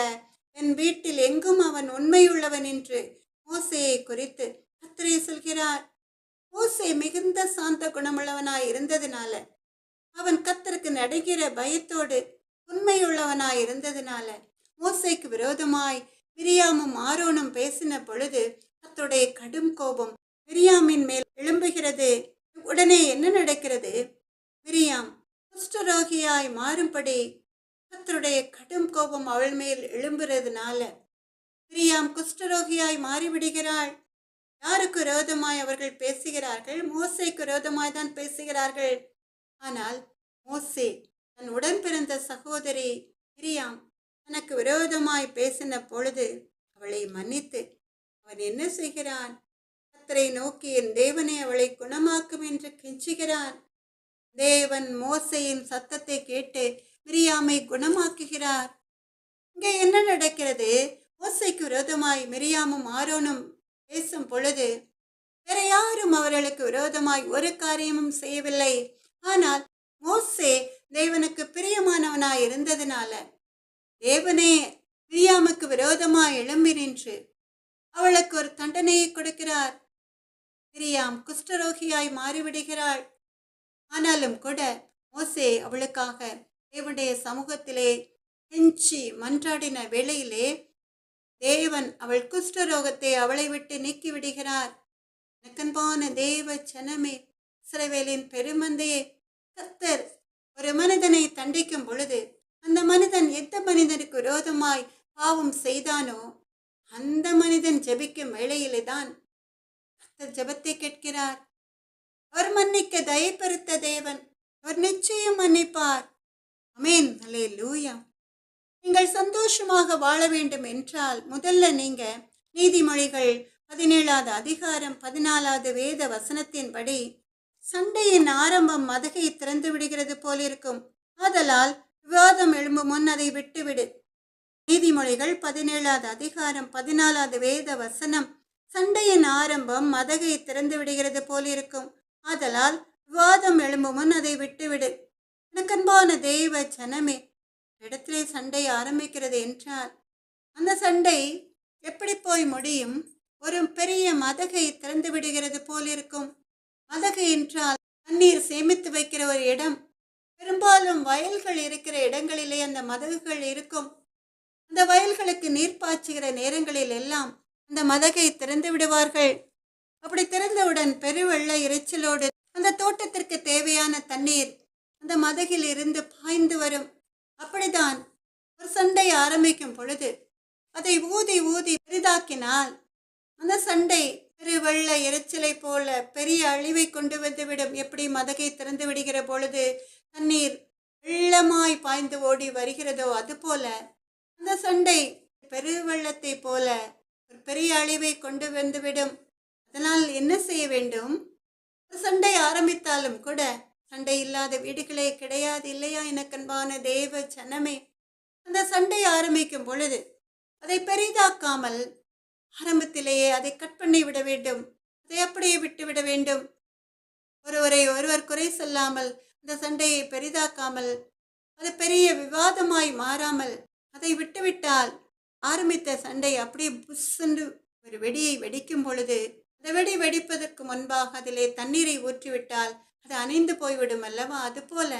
என் வீட்டில் எங்கும் அவன் உண்மையுள்ளவன் என்று மோசேயை குறித்து கர்த்தரே சொல்கிறார். மோசே மிகுந்த சாந்த குணமுள்ளவனாய் இருந்ததினால, அவன் கர்த்தருக்கு நடுங்கிற பயத்தோடு உண்மையுள்ளவனாய் இருந்ததினால, மோசேக்கு விரோதமாய் மிரியாமும் ஆரோனும் பேசின பொழுது கர்த்தருடைய கடும் கோபம் மிரியாமின் மேல் எழும்புகிறது. உடனே என்ன நடக்கிறது? மிரியாம் குஷ்டரோகியாய் மாறும்படி கர்த்தருடைய கடும் கோபம் அவள் மேல் எழும்புறதுனால மிரியாம் குஷ்டரோகியாய் மாறிவிடுகிறாள். யாருக்கு விரோதமாய் அவர்கள் பேசுகிறார்கள்? மோசேக்கு விரோதமாய் தான் பேசுகிறார்கள். ஆனால் மோசே தன் உடன் பிறந்த சகோதரி மிரியாம் தனக்கு விரோதமாய் பேசின பொழுது அவளை மன்னித்து அவன் என்ன செய்கிறான்? கர்த்தரை நோக்கி என் தேவனை அவளை குணமாக்கும் என்று கெஞ்சுகிறான். தேவன் மோசேயின் சத்தத்தை கேட்டு மிரியாமை குணமாக்குகிறார். இங்கே என்ன நடக்கிறது? மோசேக்கு விரோதமாய் மிரியாமும் ஆரோனும் பேசும் பொழுது வேற யாரும் அவர்களுக்கு விரோதமாய் ஒரு காரியமும் செய்யவில்லை. ஆனால் மோசே தேவனுக்கு பிரியமானவனாய் இருந்ததினால தேவனே மிரியாமுக்கு விரோதமாய் எழும்பி நின்று அவளுக்கு ஒரு தண்டனையை கொடுக்கிறார். மிரியாம் குஷ்டரோகியாய் மாறிவிடுகிறாள். ஆனாலும் கூட மோசே அவளுக்காக தேவனுடைய சமூகத்திலே கெஞ்சி மன்றாடின வேளையிலே தேவன் அவள் குஷ்டரோகத்தை அவளை விட்டு நீக்கி விடுகிறார். நக்கன்பான தேவ ஜனமே, இஸ்ரவேலின் பெருமந்தையே, கர்த்தர் ஒரு மனிதனை தண்டிக்கும் பொழுது அந்த மனிதன் எந்த மனிதனுக்கு விரோதமாய் பாவம் செய்தானோ அந்த மனிதன் ஜெபிக்கும் வேளையிலே தான் கர்த்தர் ஜெபத்தை கேட்கிறார். அவர் மன்னிக்க தயப்பெருத்த தேவன், அவர் நிச்சயம் மன்னிப்பார். ஆமென், அல்லேலூயா. நீங்கள் சந்தோஷமாக வாழ வேண்டும் என்றால் முதல்ல நீங்க நீதிமொழிகள் 17வது அதிகாரம் 14வது வேத வசனத்தின்படி சண்டையின் ஆரம்பம் மதகை திறந்து விடுகிறது போலிருக்கும். ஆதலால் விவாதம் எழும்பும் முன் அதை விட்டுவிடு. நீதிமொழிகள் 17வது அதிகாரம் 14வது வேத வசனம். சண்டையின் ஆரம்பம் மதகை திறந்து விடுகிறது போலிருக்கும். ஆதலால் விவாதம் எழும்பும் முன் அதை விட்டுவிடு. எனக்கன்பான தெய்வ ஜனமே, இடத்திலே சண்டை ஆரம்பிக்கிறது என்றால் அந்த சண்டை எப்படி போய் முடியும்? ஒரு பெரிய மதகை திறந்து விடுகிறது போலிருக்கும். மதகை என்றால் தண்ணீர் சேமித்து வைக்கிற ஒரு இடம். பெரும்பாலும் வயல்கள் இருக்கிற இடங்களிலே அந்த மதகுகள் இருக்கும். அந்த வயல்களுக்கு நீர் பாய்ச்சுகிற நேரங்களில் எல்லாம் அந்த மதகை திறந்து விடுவார்கள். அப்படி திறந்தவுடன் பெருவெள்ள இறைச்சலோடு அந்த தோட்டத்திற்கு தேவையான தண்ணீர் அந்த மதகில் இருந்து பாய்ந்து வரும். அப்படிதான் ஒரு சண்டை ஆரம்பிக்கும் பொழுது அதை ஊதி ஊதி பெரிதாக்கினால் அந்த சண்டை பெருவெள்ள இறைச்சலை போல பெரிய அழிவை கொண்டு வந்துவிடும். எப்படி மதகை திறந்து விடுகிற பொழுது தண்ணீர் வெள்ளமாய் பாய்ந்து ஓடி வருகிறதோ அதுபோல அந்த சண்டை பெருவெள்ளத்தை போல ஒரு பெரிய அழிவை கொண்டு வந்துவிடும். அதனால் என்ன செய்ய வேண்டும்? சண்டை ஆரம்பித்தாலும் கூட சண்டை இல்லாத வீடுகளே கிடையாது இல்லையா? எனக்கன்பான தேவ ஜனமே, அந்த சண்டை ஆரம்பிக்கும் பொழுது அதை பெரிதாக்காமல் ஆரம்பத்திலேயே அதை கட் பண்ணி விட வேண்டும். அதை அப்படியே விட்டுவிட வேண்டும். ஒருவர் குறை சொல்லாமல் அந்த சண்டையை பெரிதாக்காமல் அது பெரிய விவாதமாய் மாறாமல் அதை விட்டுவிட்டால் ஆரம்பித்த சண்டை அப்படியே புஷ்ஷென்று ஒரு வெடியை வெடிக்கும் பொழுது அந்த வெடி வெடிப்பதற்கு முன்பாக அதிலே தண்ணீரை ஊற்றிவிட்டால் அது அணைந்து போய்விடும் அல்லவா? அதுபோல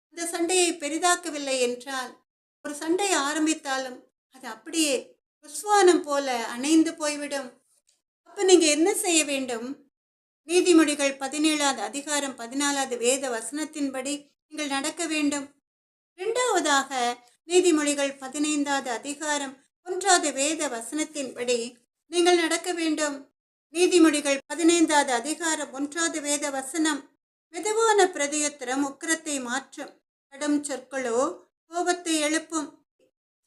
அந்த சண்டையை பெரிதாக்கவில்லை என்றால் ஒரு சண்டை ஆரம்பித்தாலும் அது அப்படியே புஷ்வானம் போல அணைந்து போய்விடும். அப்ப நீங்க என்ன செய்ய வேண்டும்? நீதிமொழிகள் 17வது அதிகாரம் 14வது வேத வசனத்தின்படி நீங்கள் நடக்க வேண்டும். இரண்டாவதாக நீதிமொழிகள் 15வது அதிகாரம் 1வது வேத வசனத்தின்படி நீங்கள் நடக்க வேண்டும். நீதிமொழிகள் 15வது அதிகாரம் 1வது வேத வசனம். மெதுவான பிரதியுத்தரம் உக்கிரத்தை மாற்றும், கடும் சொற்களோ கோபத்தை எழுப்பும்.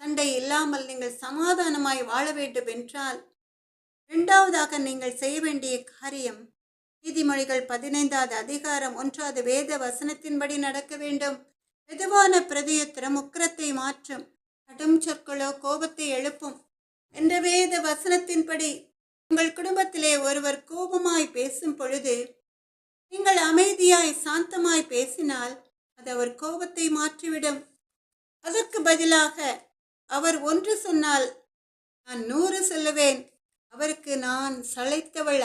சண்டை இல்லாமல் நீங்கள் சமாதானமாய் வாழ வேண்டும் என்றால் இரண்டாவதாக நீங்கள் செய்ய வேண்டிய காரியம் நீதிமொழிகள் 15வது அதிகாரம் 1வது வேத வசனத்தின்படி நடக்க வேண்டும். மெதுவான பிரதியுத்தரம் உக்கிரத்தை மாற்றும், கடும் சொற்களோ கோபத்தை எழுப்பும் என்ற வேத வசனத்தின்படி உங்கள் குடும்பத்திலே ஒருவர் கோபமாய் பேசும் பொழுது நீங்கள் அமைதியாய் சாந்தமாய் பேசினால் அது அவர் கோபத்தை மாற்றிவிடும். அதற்கு பதிலாக அவர் 1 சொன்னால் நான் 100 சொல்லுவேன், அவருக்கு நான் சளைத்தவன்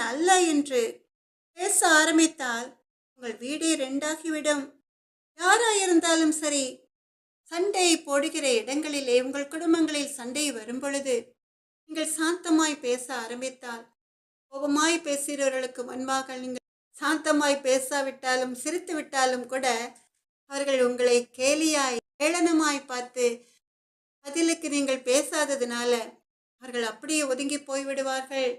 அல்ல என்று பேச ஆரம்பித்தால் உங்கள் வீடே 2ஆகிவிடும். யாராயிருந்தாலும் சரி, சண்டை போடுகிற இடங்களிலே உங்கள் குடும்பங்களில் சண்டை வரும் பொழுது நீங்கள் சாந்தமாய் பேச ஆரம்பித்தால், கோபமாய் பேசுகிறவர்களுக்கு முன்பாக நீங்கள் சாந்தமாய் பேசாவிட்டாலும் சிரித்து விட்டாலும் கூட அவர்கள் உங்களை கேலியாய் ஏளனமாய் பார்த்து பதிலுக்கு நீங்கள் பேசாததுனால அவர்கள் அப்படியே ஒதுங்கி போய்விடுவார்கள்.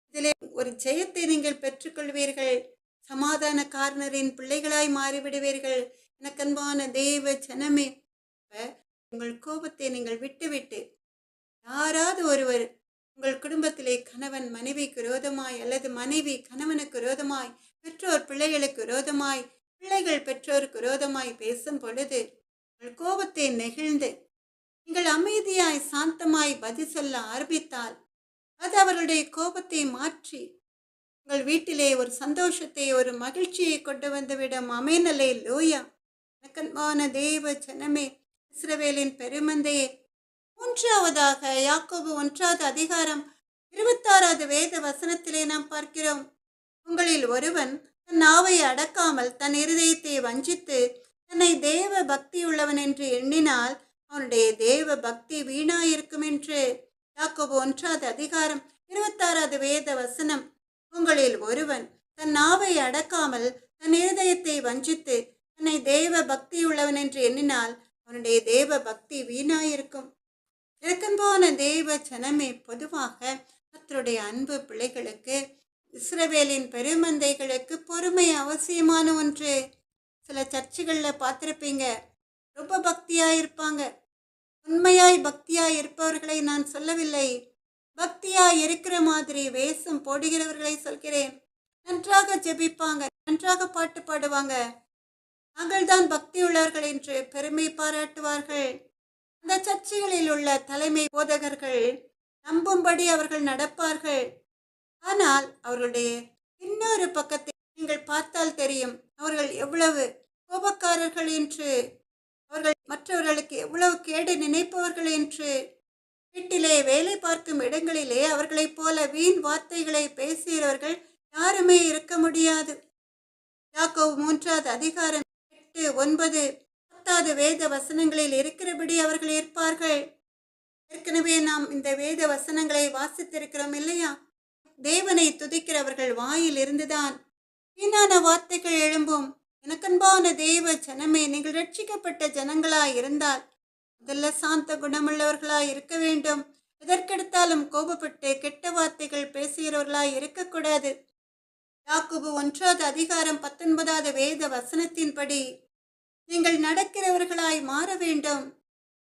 இதிலே ஒரு ஜெயத்தை நீங்கள் பெற்றுக்கொள்வீர்கள். சமாதான காரணரின் பிள்ளைகளாய் மாறிவிடுவீர்கள். எனக்கன்பான தேவ ஜனமே, உங்கள் கோபத்தை நீங்கள் விட்டுவிட்டு யாராவது ஒருவர் உங்கள் குடும்பத்திலே கணவன் மனைவிக்கு விரோதமாய் அல்லது மனைவி கணவனுக்கு விரோதமாய், பெற்றோர் பிள்ளைகளுக்கு விரோதமாய், பிள்ளைகள் பெற்றோருக்கு விரோதமாய் பேசும் பொழுது உங்கள் கோபத்தை நெகிழ்ந்து நீங்கள் அமைதியாய் சாந்தமாய் பதில் சொல்ல ஆரம்பித்தால் அது அவர்களுடைய கோபத்தை மாற்றி உங்கள் வீட்டிலே ஒரு சந்தோஷத்தை ஒரு மகிழ்ச்சியை கொண்டு வந்துவிடும். ஆமென் அல்லேலூயா. எனக்கன்பான தேவ ஜனமே, இஸ்ரவேலின் பெருமந்தையே, மூன்றாவதாக யாக்கோபு 1வது அதிகாரம் 26வது வேத வசனத்திலே நாம் பார்க்கிறோம். உங்களில் ஒருவன் தன் நாவை அடக்காமல் தன் இருதயத்தை வஞ்சித்து தன்னை தேவ பக்தி உள்ளவன் என்று எண்ணினால் அவனுடைய தேவ பக்தி வீணாயிருக்கும் என்று. யாக்கோபு 1வது அதிகாரம் 26வது வேத வசனம். உங்களில் ஒருவன் தன் நாவை அடக்காமல் தன் இருதயத்தை வஞ்சித்து தன்னை தேவ பக்தி உள்ளவன் என்று எண்ணினால் அவனுடைய தேவ பக்தி வீணாயிருக்கும். இறக்கம்போன தேவ ஜனமே, பொதுவாக கர்த்தருடைய அன்பு பிள்ளைகளுக்கு, இஸ்ரவேலின் பெருமந்தைகளுக்கு பொறுமை அவசியமான ஒன்று. சில சர்ச்சுகளில் பார்த்துருப்பீங்க, ரொம்ப பக்தியாய் இருப்பாங்க. உண்மையாய் பக்தியாய் இருப்பவர்களை நான் சொல்லவில்லை. பக்தியாய் இருக்கிற மாதிரி வேஷம் போடுகிறவர்களை சொல்கிறேன். நன்றாக ஜெபிப்பாங்க, நன்றாக பாட்டு பாடுவாங்க, நாங்கள்தான் பக்தி உள்ளவர்கள் என்று பெருமை பாராட்டுவார்கள். அந்த சர்ச்சைகளில் உள்ள தலைமை போதகர்கள் நம்பும்படி அவர்கள் நடப்பார்கள். ஆனால் அவர்களுடைய இன்னொரு பக்கத்தை நீங்கள் பார்த்தால் தெரியும், அவர்கள் எவ்வளவு கோபக்காரர்கள் என்று, அவர்கள் மற்றவர்களுக்கு எவ்வளவு கேடு நினைப்பவர்கள் என்று. வீட்டிலே வேலை பார்க்கும் இடங்களிலே அவர்களைப் போல வீண் வார்த்தைகளை பேசுகிறவர்கள் யாருமே இருக்க முடியாது. யாக்கோபு 3வது அதிகாரம் 8, 9, 10 வேத வசனங்களில் இருக்கிறபடி அவர்கள் இருப்பார்கள். ஏற்கனவே நாம் இந்த வேத வசனங்களை வாசித்திருக்கிறோம் இல்லையா? தேவனை துதிக்கிறவர்கள் வாயில் இருந்துதான் வீணான வார்த்தைகள் எழும்பும். எனக்கன்பான தேவ ஜனமே, நீங்கள் ரட்சிக்கப்பட்ட ஜனங்களாய் இருந்தால் முதல்ல சாந்த குணமுள்ளவர்களாய் இருக்க வேண்டும். எதற்கெடுத்தாலும் கோபப்பட்டு கெட்ட வார்த்தைகள் பேசுகிறவர்களாய் இருக்கக்கூடாது. யாக்கோபு 1வது அதிகாரம் 19வது வேத வசனத்தின்படி நீங்கள் நடக்கிறவர்களாய் மாற வேண்டும்.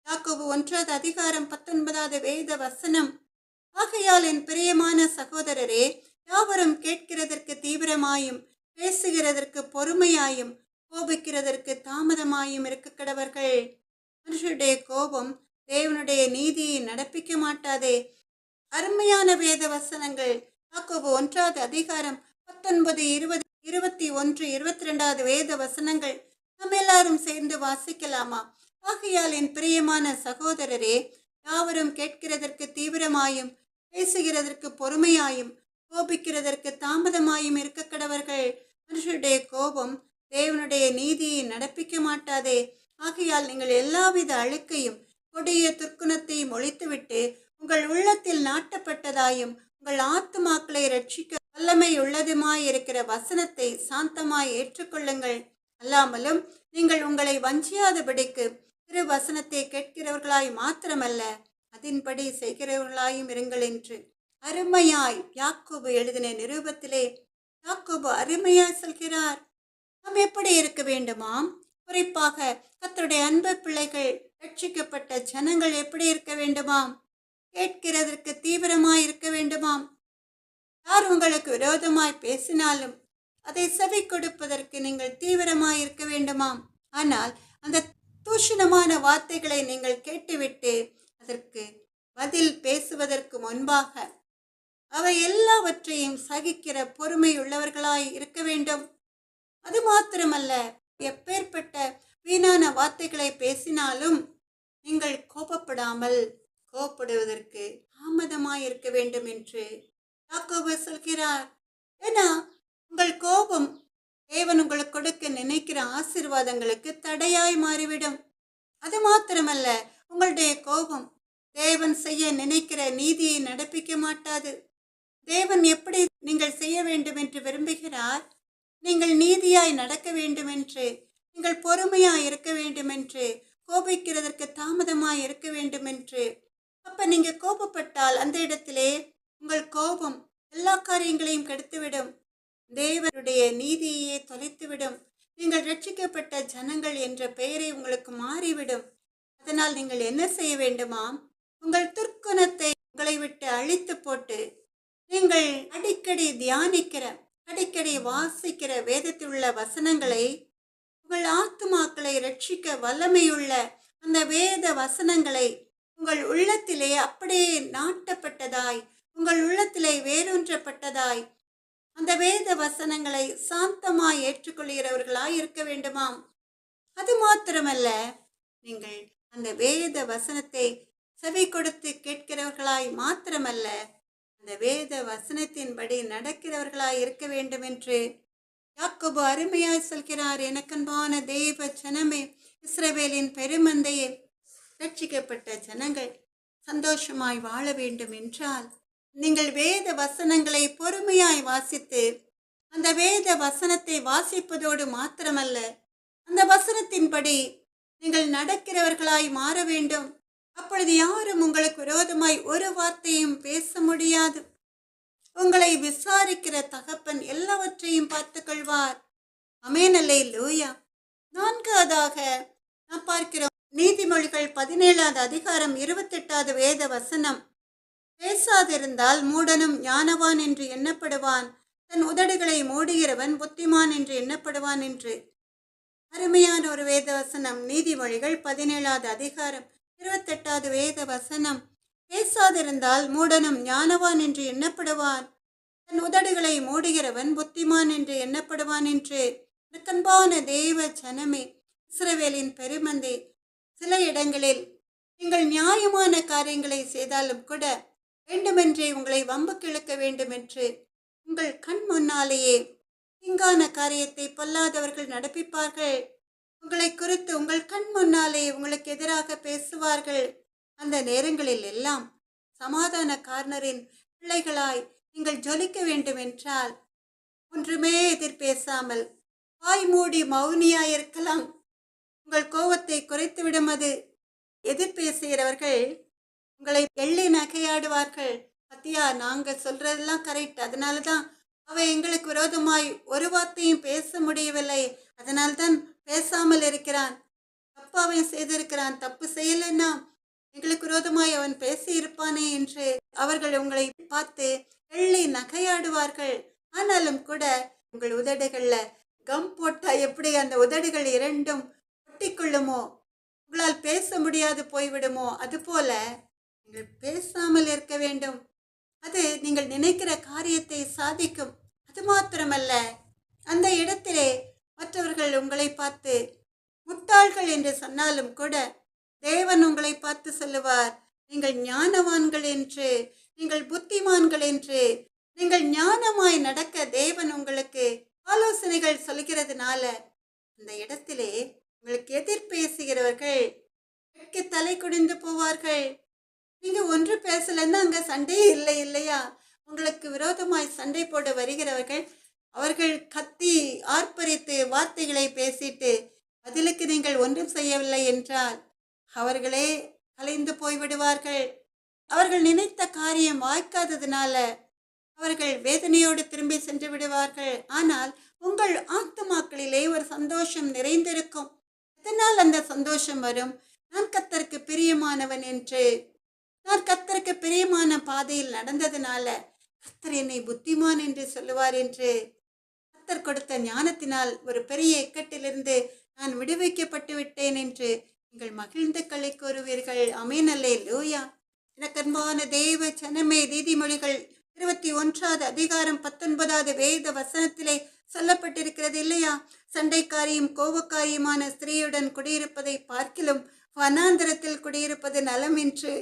யாக்கோபு 1வது அதிகாரம் 19வது வேத வசனம், ஆகையால் என் பிரியமான சகோதரரே, யாவரும் கேட்கிறதற்கு தீவிரமாயும் பேசுகிறதற்கு பொறுமையாயும் கோபிக்கிறதற்கு தாமதமாயும் இருக்க கடவர்கள். மனுஷருடைய கோபம் தேவனுடைய நீதியை நடப்பிக்க மாட்டாதே. அருமையான வேத வசனங்கள். யாக்கோபு 1வது அதிகாரம் 19, 20, 21, 22வது வேத வசனங்கள் நம்ம எல்லாரும் சேர்ந்து வாசிக்கலாமா? ஆகையால் என் பிரியமான சகோதரரே, யாவரும் கேட்கிறதற்கு தீவிரமாயும் பேசுகிறதற்கு பொறுமையாயும் கோபிக்கிறதற்கு தாமதமாயும் இருக்க கடவர்கள். மனுஷருடைய கோபம் தேவனுடைய நீதியை நடப்பிக்க மாட்டாதே. ஆகையால் நீங்கள் எல்லாவித அழுக்கையும் கொடிய துர்க்குணத்தையும் ஒழித்துவிட்டு உங்கள் உள்ளத்தில் நாட்டப்பட்டதாயும் உங்கள் ஆத்துமாக்களை ரட்சிக்க வல்லமை உள்ளதுமாய் இருக்கிற வசனத்தை சாந்தமாய் ஏற்றுக்கொள்ளுங்கள். அல்லாமலும் நீங்கள் உங்களை வஞ்சியாதபடிக்கு திரு வசனத்தை கேட்கிறவர்களாய் மாத்திரமல்ல, அதன்படி செய்கிறவர்களாயும் இருங்கள் என்று அருமையாய் யாக்கோபு எழுதின நிருபத்திலே யாக்கோபு அருமையாய் சொல்கிறார். நாம் எப்படி இருக்க வேண்டுமாம்? குறிப்பாக கர்த்தருடைய அன்பு பிள்ளைகள், ரட்சிக்கப்பட்ட ஜனங்கள் எப்படி இருக்க வேண்டுமாம்? கேட்கிறதற்கு தீவிரமாய் இருக்க வேண்டுமாம். யார் உங்களுக்கு விரோதமாய் பேசினாலும் அதை செவி கொடுப்பதற்கு நீங்கள் தீவிரமாய் இருக்க வேண்டுமாம். ஆனால் அந்த தூஷணமான வார்த்தைகளை நீங்கள் கேட்டுவிட்டு அதற்கு பதில் பேசுவதற்கு முன்பாக அவை எல்லாவற்றையும் சகிக்கிற பொறுமை உள்ளவர்களாய் இருக்க வேண்டும். அது மாத்திரமல்ல, எப்பேற்பட்ட வீணான வார்த்தைகளை பேசினாலும் நீங்கள் கோபப்படுவதற்கு தாமதமாய் இருக்க வேண்டும் என்று யாக்கோபு சொல்கிறார். ஏன்னா உங்கள் கோபம் தேவன் உங்களுக்கு கொடுக்க நினைக்கிற ஆசீர்வாதங்களுக்கு தடையாய் மாறிவிடும். அது மாத்திரமல்ல, உங்களுடைய கோபம் தேவன் செய்ய நினைக்கிற நீதியை நடப்பிக்க மாட்டாது. தேவன் எப்படி நீங்கள் செய்ய வேண்டும் என்று விரும்புகிறார்? நீங்கள் நீதியாய் நடக்க வேண்டும் என்று, நீங்கள் பொறுமையாய் இருக்க வேண்டும் என்று, கோபிக்கிறதற்கு தாமதமாய் இருக்க வேண்டும் என்று. அப்ப நீங்க கோபப்பட்டால் அந்த இடத்திலே உங்கள் கோபம் எல்லா காரியங்களையும் கெடுத்துவிடும். தேவனுடைய நீதியை தொலைத்துவிடும். நீங்கள் ரட்சிக்கப்பட்ட ஜனங்கள் என்ற பெயரை உங்களுக்கு மாறிவிடும். அதனால் நீங்கள் என்ன செய்ய வேண்டுமாம்? உங்கள் துர்க்குணத்தை உங்களை விட்டு அழித்து போட்டு நீங்கள் அடிக்கடி தியானிக்கிற, அடிக்கடி வாசிக்கிற வேதத்தில் உள்ள வசனங்களை, உங்கள் ஆத்துமாக்களை ரட்சிக்க வல்லமையுள்ள அந்த வேத வசனங்களை உங்கள் உள்ளத்திலே அப்படியே நாட்டப்பட்டதாய், உங்கள் உள்ளத்திலே வேரூன்றப்பட்டதாய் அந்த வேத வசனங்களை சாந்தமாய் ஏற்றுக்கொள்கிறவர்களாய் இருக்க வேண்டுமாம். அது மாத்திரமல்ல, நீங்கள் அந்த வேத வசனத்தை செவி கொடுத்து கேட்கிறவர்களாய் மாத்திரமல்ல, அந்த வேத வசனத்தின்படி நடக்கிறவர்களாய் இருக்க வேண்டும் என்று யாக்கோபு அருமையாய் சொல்கிறார். எனக்கன்பான தேவ ஜனமே, இஸ்ரவேலின் பெருமந்தையே, ரட்சிக்கப்பட்ட ஜனங்கள் சந்தோஷமாய் வாழ வேண்டும் என்றால் நீங்கள் வேத வசனங்களை பொறுமையாய் வாசித்து, அந்த வேத வசனத்தை வாசிப்பதோடு மாத்திரமல்ல, அந்த வசனத்தின்படி நீங்கள் நடக்கிறவர்களாய் மாற வேண்டும். அப்பொழுது யாரும் உங்களுக்கு விரோதமாய் ஒரு வார்த்தையும் பேச முடியாது. உங்களை விசாரிக்கிற தகப்பன் எல்லாவற்றையும் பார்த்து கொள்வார். ஆமென், அல்லேலூயா. 4வதாக நாம் பார்க்கிறோம், நீதிமொழிகள் 17வது அதிகாரம் 28வது வேத வசனம். பேசாதிருந்தால் மூடனும் ஞானவான் என்று எண்ணப்படுவான், தன் உதடுகளை மூடுகிறவன் புத்திமான் என்று எண்ணப்படுவான் என்று. அருமையான ஒரு வேத வசனம். நீதிமொழிகள் 17வது அதிகாரம் 28வது வேத வசனம். பேசாதிருந்தால் மூடனும் ஞானவான் என்று எண்ணப்படுவான், தன் உதடுகளை மூடுகிறவன் புத்திமான் என்று எண்ணப்படுவான் என்று. அன்பான தேவ ஜனமே, இஸ்ரவேலின் பெருமந்தே, சில இடங்களில் நீங்கள் நியாயமான காரியங்களை செய்தாலும் கூட வேண்டுமென்றே உங்களை வம்புக்கு இழுக்க வேண்டும் என்று உங்கள் கண் முன்னாலேயே தீங்கான காரியத்தை பொல்லாதவர்கள் நடப்பிப்பார்கள். உங்களை குறித்து உங்கள் கண் முன்னாலே உங்களுக்கு எதிராக பேசுவார்கள். அந்த நேரங்களில் எல்லாம் சமாதான காரணரின் பிள்ளைகளாய் நீங்கள் ஜொலிக்க வேண்டும் என்றால் ஒன்றுமே எதிர்பேசாமல் வாய் மூடி மௌனியாயிருக்கலாம். உங்கள் கோபத்தை குறைத்துவிடும். அது எதிர்பேசுகிறவர்கள் உங்களை எள்ளி நகையாடுவார்கள். பத்தியா, நாங்க சொல்றதெல்லாம் கரெக்ட், அதனாலதான் அவன் எங்களுக்கு விரோதமாய் ஒரு வார்த்தையும் பேச முடியவில்லை, அதனால்தான் பேசாமல் இருக்கிறான். தப்பு அவன் செய்திருக்கிறான், தப்பு செய்யலைன்னா எங்களுக்கு விரோதமாய் அவன் பேசி இருப்பானே என்று அவர்கள் உங்களை பார்த்து எள்ளி நகையாடுவார்கள். ஆனாலும் கூட உங்கள் உதடுகள்ல கம் போட்டா எப்படி அந்த உதடுகள் இரண்டும் ஒட்டிக்கொள்ளுமோ, உங்களால் பேச முடியாது போய்விடுமோ, அதுபோல நீங்கள் பேசாமல் இருக்க வேண்டும். அது நீங்கள் நினைக்கிற காரியத்தை சாதிக்கும். அது மாத்திரமல்ல, அந்த இடத்திலே மற்றவர்கள் உங்களை பார்த்து முட்டாள்கள் என்று சொன்னாலும் கூட தேவன் உங்களை பார்த்து சொல்லுவார், நீங்கள் ஞானவான்கள் என்று, நீங்கள் புத்திமான்கள் என்று. நீங்கள் ஞானமாய் நடக்க தேவன் உங்களுக்கு ஆலோசனைகள் சொல்கிறதுனால அந்த இடத்திலே உங்களுக்கு எதிர் பேசுகிறவர்கள் தலை குடிந்து போவார்கள். நீங்க ஒன்று பேசலன்னா அங்க சண்டையே இல்லை இல்லையா? உங்களுக்கு விரோதமாய் சண்டை போட வருகிறவர்கள் அவர்கள் கத்தி ஆர்ப்பரித்து வார்த்தைகளை பேசிட்டு பதிலுக்கு நீங்கள் ஒன்றும் செய்யவில்லை என்றால் அவர்களே கலைந்து போய்விடுவார்கள். அவர்கள் நினைத்த காரியம் வாய்க்காததுனால அவர்கள் வேதனையோடு திரும்பி சென்று விடுவார்கள். ஆனால் உங்கள் ஆத்துமாக்களிலே ஒரு சந்தோஷம் நிறைந்திருக்கும். இதனால் அந்த சந்தோஷம் வரும். நான் கர்த்தருக்கு பிரியமானவன் என்று, நான் கர்த்தருக்கு பிரியமான பாதையில் நடந்ததுனால கர்த்தர் என்னை புத்திமான் என்று சொல்லுவார் என்று, கர்த்தர் கொடுத்த ஞானத்தினால் ஒரு பெரிய இக்கட்டிலிருந்து நான் விடுவிக்கப்பட்டு விட்டேன் என்று நீங்கள் மகிழ்ந்து களை கூறுவீர்கள். ஆமென், அல்லேலூயா. எனக்கு அன்பான தேவ ஜனமே, நீதிமொழிகள் 21வது அதிகாரம் 19வது வேத வசனத்திலே சொல்லப்பட்டிருக்கிறது இல்லையா? சண்டைக்காரியும் கோபக்காரியுமான ஸ்திரீயுடன் குடியிருப்பதை பார்க்கிலும் வனாந்திரத்தில் குடியிருப்பது நலம் என்று.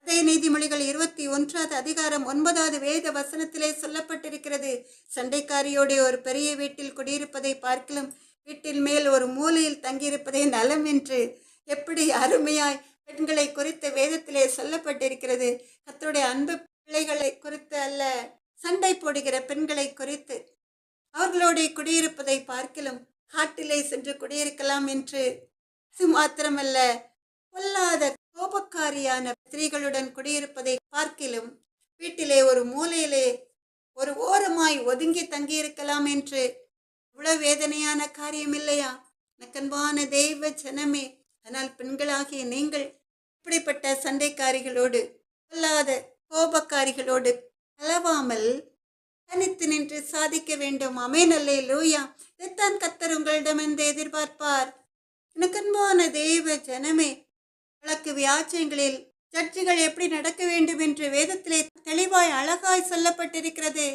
அதே நீதிமொழிகள் 21வது அதிகாரம் 9வது வேத வசனத்திலே சொல்லப்பட்டிருக்கிறது. சண்டைக்காரியோடு ஒரு பெரிய வீட்டில் குடியிருப்பதை பார்க்கிலும் வீட்டில் மேல் ஒரு மூலையில் தங்கியிருப்பதே நலம் என்று. எப்படி அருமையாய் பெண்களை குறித்த வேதத்திலே சொல்லப்பட்டிருக்கிறது. கர்த்தருடைய அன்பு பிள்ளைகளை குறித்து அல்ல, சண்டை போடுகிற பெண்களை குறித்து. அவர்களோட குடியிருப்பதை பார்க்கிலும் காட்டிலே சென்று குடியிருக்கலாம் என்று. அது மாத்திரமல்ல, பொல்லாத கோபக்காரியான ஸ்திரீகளுடன் குடியிருப்பதை பார்க்கிலும் வீட்டிலே ஒரு மூலையிலே ஒரு ஓரமாய் ஒதுங்கி தங்கியிருக்கலாம் என்று. இவ்வளவு வேதனையான காரியம் இல்லையா? நக்கன்பான தெய்வ ஜனமே, ஆனால் பெண்களாகிய நீங்கள் இப்படிப்பட்ட சண்டைக்காரிகளோடு பொல்லாத கோபக்காரிகளோடு கலவாமல் தனித்து நின்று சாதிக்க வேண்டும். ஆமென், அல்லேலூயா. இதைத்தான் கர்த்தர் உங்களிடமிருந்து எதிர்பார்ப்பார். எனக்கன்பான தேவ ஜனமே, வழக்கு வியாஜ்யங்களில் ஜட்ஜுகள் எப்படி நடக்க வேண்டும் என்று வேதத்திலே தெளிவாய் அழகாய் சொல்லப்பட்டிருக்கிறது.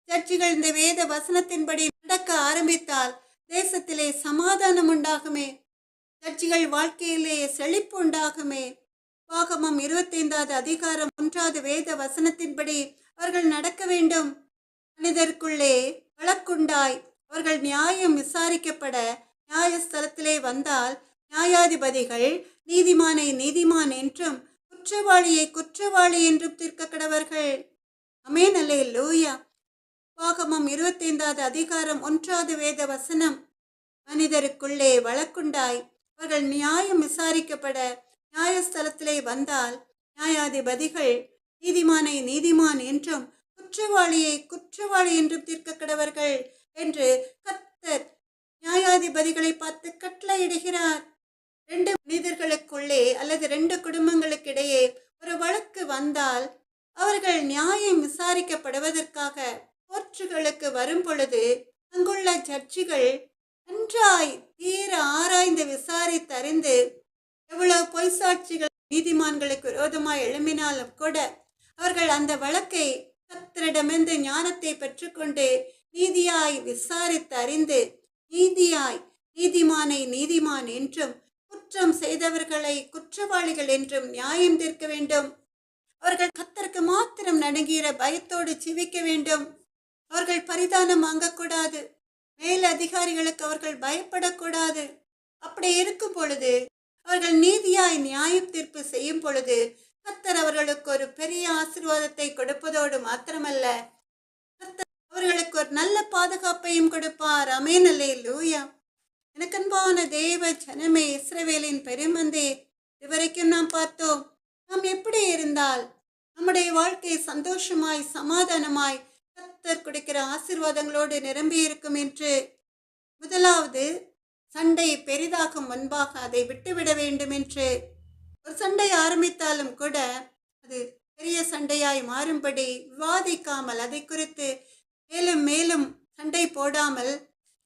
ஜட்ஜுகள் இந்த வேத வசனத்தின்படி நடக்க ஆரம்பித்தால் தேசத்திலே சமாதானம் உண்டாகுமே, ஜட்ஜுகள் வாழ்க்கையிலே செழிப்பு உண்டாகுமே. பாகமம் 25வது அதிகாரம் 1வது வேத வசனத்தின்படி அவர்கள் நடக்க வேண்டும். மனிதருக்குள்ளே வழக்குண்டாய் அவர்கள் நியாயம் விசாரிக்கப்பட நியாயஸ்தலத்திலே வந்தால் நியாயாதிபதிகள் நீதிமானை நீதிமான் என்றும் குற்றவாளியை குற்றவாளி என்றும் தீர்க்க கடவர்கள். ஆமென், அல்லேலூயா. பாகமம் 25வது அதிகாரம் 1வது வேத வசனம். மனிதருக்குள்ளே வழக்குண்டாய் அவர்கள் நியாயம் விசாரிக்கப்பட நியாயஸ்தலத்திலே வந்தால் நியாயாதிபதிகள் நீதிமானை நீதிமான் என்றும் குற்றவாளியை குற்றவாளி என்றும் தீர்க்க கடவர்கள் என்று கர்த்தர் நியாயாதிபதிகளை பார்த்து கட்டளையிடுகிறார். 2 மனிதர்களுக்குள்ளே அல்லது 2 குடும்பங்களுக்கு இடையே ஒரு வழக்கு வந்தால் அவர்கள் நியாயம் விசாரிக்கப்படுவதற்காக கோர்ட்டுகளுக்கு வரும் பொழுது அங்குள்ள ஜட்ஜிகள் நன்றாய் தீர ஆராய்ந்து விசாரித்தறிந்து எவ்வளவு பொய் சாட்சிகள் நீதிமான்களுக்கு விரோதமாய் எழும்பினாலும் கூட அவர்கள் அந்த வழக்கை கர்த்தரிடமிருந்து ஞானத்தை பெற்றுக்கொண்டு நீதியாய் விசாரித்து அறிந்து நீதிமானை நீதிமான் என்றும் குற்றம் செய்தவர்களை குற்றவாளிகள் என்றும் நியாயம் தீர்க்க வேண்டும். அவர்கள் கர்த்தருக்கு மாத்திரம் நடுங்கிற பயத்தோடு ஜீவிக்க வேண்டும். அவர்கள் பரிதானம் வாங்கக்கூடாது. மேல் அதிகாரிகளுக்கு அவர்கள் பயப்படக்கூடாது. அப்படி இருக்கும் பொழுது அவர்கள் நீதியாய் நியாய தீர்ப்பு செய்யும் பொழுது கர்த்தர் அவர்களுக்கு ஒரு பெரிய ஆசீர்வாதத்தை கொடுப்பதோடு மாத்திரமல்ல, கர்த்தர் அவர்களுக்கு ஒரு நல்ல பாதுகாப்பையும் கொடுப்பார். ஆமென், அல்லேலூயா. எனக்கன்பான தேவ ஜனமே, இஸ்ரவேலின் பெருமந்தே, இதுவரைக்கும் நாம் பார்த்தோம், நாம் எப்படி இருந்தால் நம்முடைய வாழ்க்கை சந்தோஷமாய் சமாதானமாய் கர்த்தர் கொடுக்கிற ஆசீர்வாதங்களோடு நிரம்பி இருக்கும் என்று. முதலாவது, சண்டை பெரிதாகும் முன்பாக அதை விட்டுவிட வேண்டும் என்று. ஒரு சண்டை ஆரம்பித்தாலும் கூட அது பெரிய சண்டையாய் மாறும்படி விவாதிக்காமல், அதை குறித்து மேலும் மேலும் சண்டை போடாமல்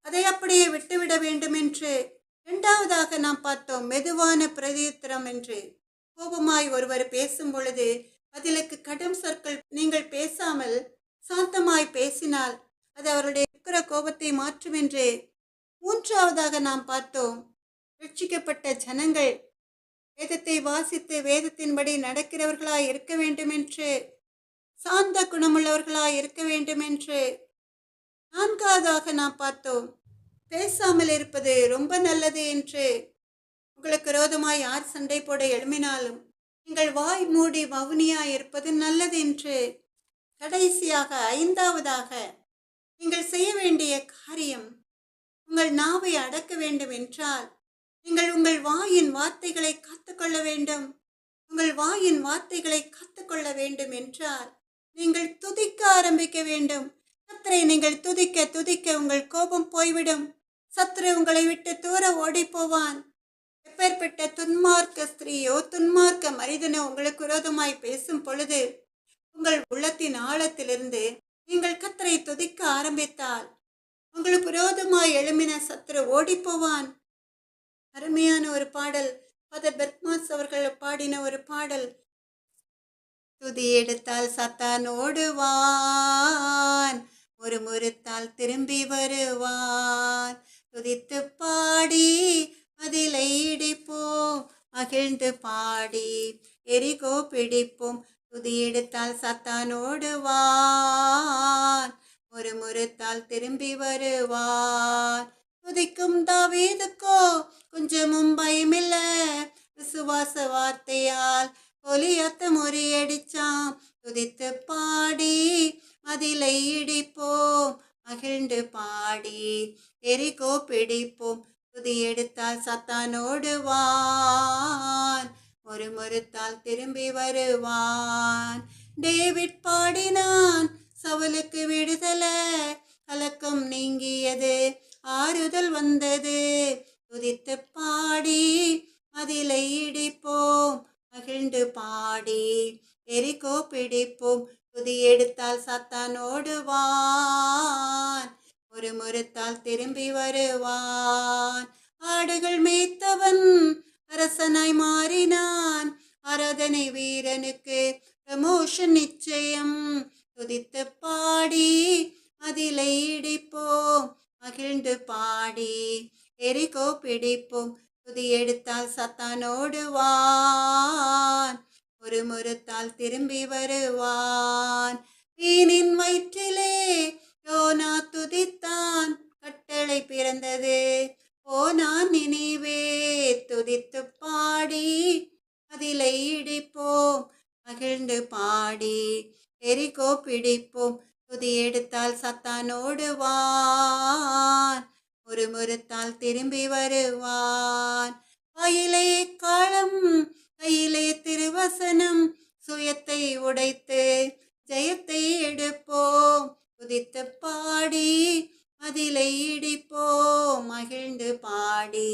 அதை அப்படியே விட்டுவிட வேண்டும் என்று. இரண்டாவதாக நாம் பார்த்தோம், மெதுவான பிரதியுத்தரம் என்று. கோபமாய் ஒருவர் பேசும் பொழுது பதிலுக்கு கடும் சொற்கள் நீங்கள் பேசாமல் சாந்தமாய் பேசினால் அது அவருடைய இருக்கிற கோபத்தை மாற்றும் என்று. மூன்றாவதாக நாம் பார்த்தோம், ரட்சிக்கப்பட்ட ஜனங்கள் வேதத்தை வாசித்து வேதத்தின்படி நடக்கிறவர்களாய் இருக்க வேண்டும் என்று, சாந்த குணமுள்ளவர்களாய் இருக்க வேண்டும் என்று. நான்காவதாக நாம் பார்த்தோம், பேசாமல் இருப்பது ரொம்ப நல்லது என்று. உங்களுக்கு விரோதமாய் யார் சண்டை போட எழும்பினாலும் நீங்கள் வாய் மூடி மௌனியாய் இருப்பது நல்லது என்று. கடைசியாக ஐந்தாவதாக, நீங்கள் செய்ய வேண்டிய காரியம், உங்கள் நாவை அடக்க வேண்டும் என்றால் நீங்கள் உங்கள் வாயின் வார்த்தைகளை காத்துக்கொள்ள வேண்டும். உங்கள் வாயின் வார்த்தைகளை காத்துக்கொள்ள வேண்டும் என்றால் நீங்கள் துதிக்க ஆரம்பிக்க வேண்டும். கர்த்தரை நீங்கள் துதிக்க துதிக்க உங்கள் கோபம் போய்விடும். சத்துரு உங்களை விட்டு தூர ஓடி போவான். எப்பேற்பட்ட துன்மார்க்க ஸ்திரீயோ துன்மார்க்க மனிதனோ உங்களுக்கு விரோதமாய் பேசும் பொழுது உங்கள் உள்ளத்தின் ஆழத்திலிருந்து நீங்கள் கர்த்தரை துதிக்க ஆரம்பித்தால் உங்களுக்கு விரோதமாய் எழும்பின சத்துரு ஓடி போவான். அருமையான ஒரு பாடல், ஃபாதர் பெர்க்மாஸ் அவர்கள் பாடின ஒரு பாடல். துதி எடுத்தால் சத்தான் ஓடுவான், ஒரு முறுத்தால் திரும்பி வருவான். துதித்து பாடி அதிலை இடிப்போம், மகிழ்ந்து பாடி எரிகோ பிடிப்போம். துதி எடுத்தால் சத்தான் ஓடுவான், ஒரு முறுத்தால் திரும்பி வருவான். துதிக்கும் தாவீதுக்கோ கொஞ்சமும் பயமில்ல, விசுவாச வார்த்தையால் ஒலியத்த முறியடிச்சான். துதித்து பாடி அதிலை இடிப்போம், மகிழ்ந்து பாடி எரிகோ பிடிப்போம். துதி எடுத்தால் சத்தான் ஓடுவான், ஒரு முறுத்தால் திரும்பி வருவான். டேவிட் பாடினான், சவுலுக்கு விடுதலை, கலக்கம் நீங்கியது, ஆறுதல் வந்தது. துதித்து பாடி அதிலை இடிப்போம், மகிழ்ந்து பாடி எரிகோ பிடிப்போம். துதி எடுத்தால் சத்தான் ஓடுவான், ஒரு முறுத்தால் திரும்பி வருவான். ஆடுகள் மேய்த்தவன் அரசனாய் மாறினான், ஆராதனை வீரனுக்கு ப்ரமோஷன் நிச்சயம். துதித்து பாடி அதிலை இடிப்போம், மகிழ்ந்து பாடி எரிகோ பிடிப்போம். துதி எடுத்தால் சத்தான் ஓடுவான், ஒரு முறுத்தால் திரும்பி வருவான். மீனின் வயிற்றிலே யோனா துதித்தான், கட்டளை பிறந்தது போனான் நினைவே. துதித்து பாடி அதிலை இடிப்போம், மகிழ்ந்து பாடி எரிகோ பிடிப்போம். துதி எடுத்தால் சத்தான் ஓடுவான், ஒரு முறுத்தால் திரும்பி வருவான். வாயிலே காலம் கையிலே திருவசனம், சுயத்தை உடைத்து ஜெயத்தை எடுப்போம். துதித்து பாடி அதிலை இடிப்போம், மகிழ்ந்து பாடி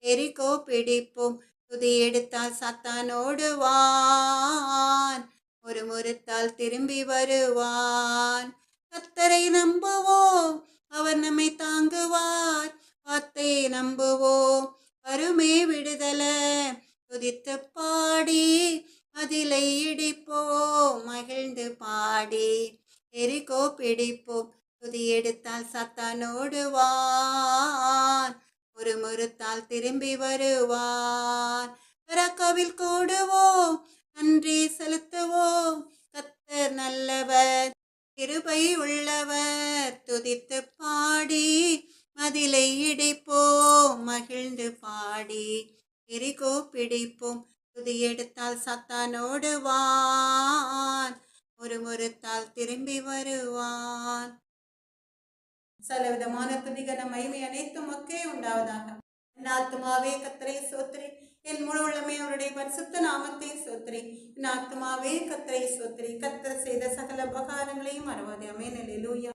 எரிகோ பிடிப்போம். துதி எடுத்தால் சத்தான் ஓடுவான், ஒரு முறுத்தால் திரும்பி வருவான். கர்த்தரை நம்புவோம், அவர் நம்மை தாங்குவார். வார்த்தையை நம்புவோம், வருமே விடுதலை. துதித்து பாடி அதிலை இடிப்போம், மகிழ்ந்து பாடி எரிகோ பிடிப்போம். துதி எடுத்தால் சாத்தான் ஓடுவான், ஒரு முறுத்தால் திரும்பி வருவான். ரக்காவில் கூடுவோம், நன்றி செலுத்துவோம். கர்த்தர் நல்லவர், கிருபை உள்ளவர். துதித்து பாடி மதிலை இடிப்போம், மகிழ்ந்து பாடி எரிகோ பிடிப்போம். துதி எடுத்தால் சாத்தான் ஓடுவான், ஒரு முறுத்தால் திரும்பி வருவான். சகலவிதமான துதிகன மகிமை அனைத்தும் மக்கே உண்டாவதாக. என் ஆத்துமாவே கர்த்தரை ஸ்தோத்திரி, என் முழு உள்ளமே அவருடைய பரிசுத்த நாமத்தை ஸ்தோத்திரி. என் ஆத்துமாவே கர்த்தரை ஸ்தோத்திரி, கர்த்தர் செய்த சகல உபகாரங்களையும் மறவாதே. ஆமென். அல்லேலூயா.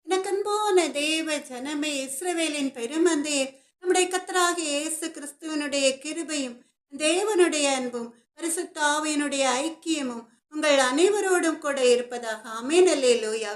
எனக்கன்பான தேவ ஜனமே, இஸ்ரவேலின் பெருமந்தே, நம்முடைய கர்த்தராகிய இயேசு கிறிஸ்துவனுடைய கிருபையும் தேவனுடைய அன்பும் பரிசுத்த ஆவியினுடைய ஐக்கியமும் உங்கள் அனைவரோடும் கூட இருப்பதாக. ஆமென். அல்லேலூயா.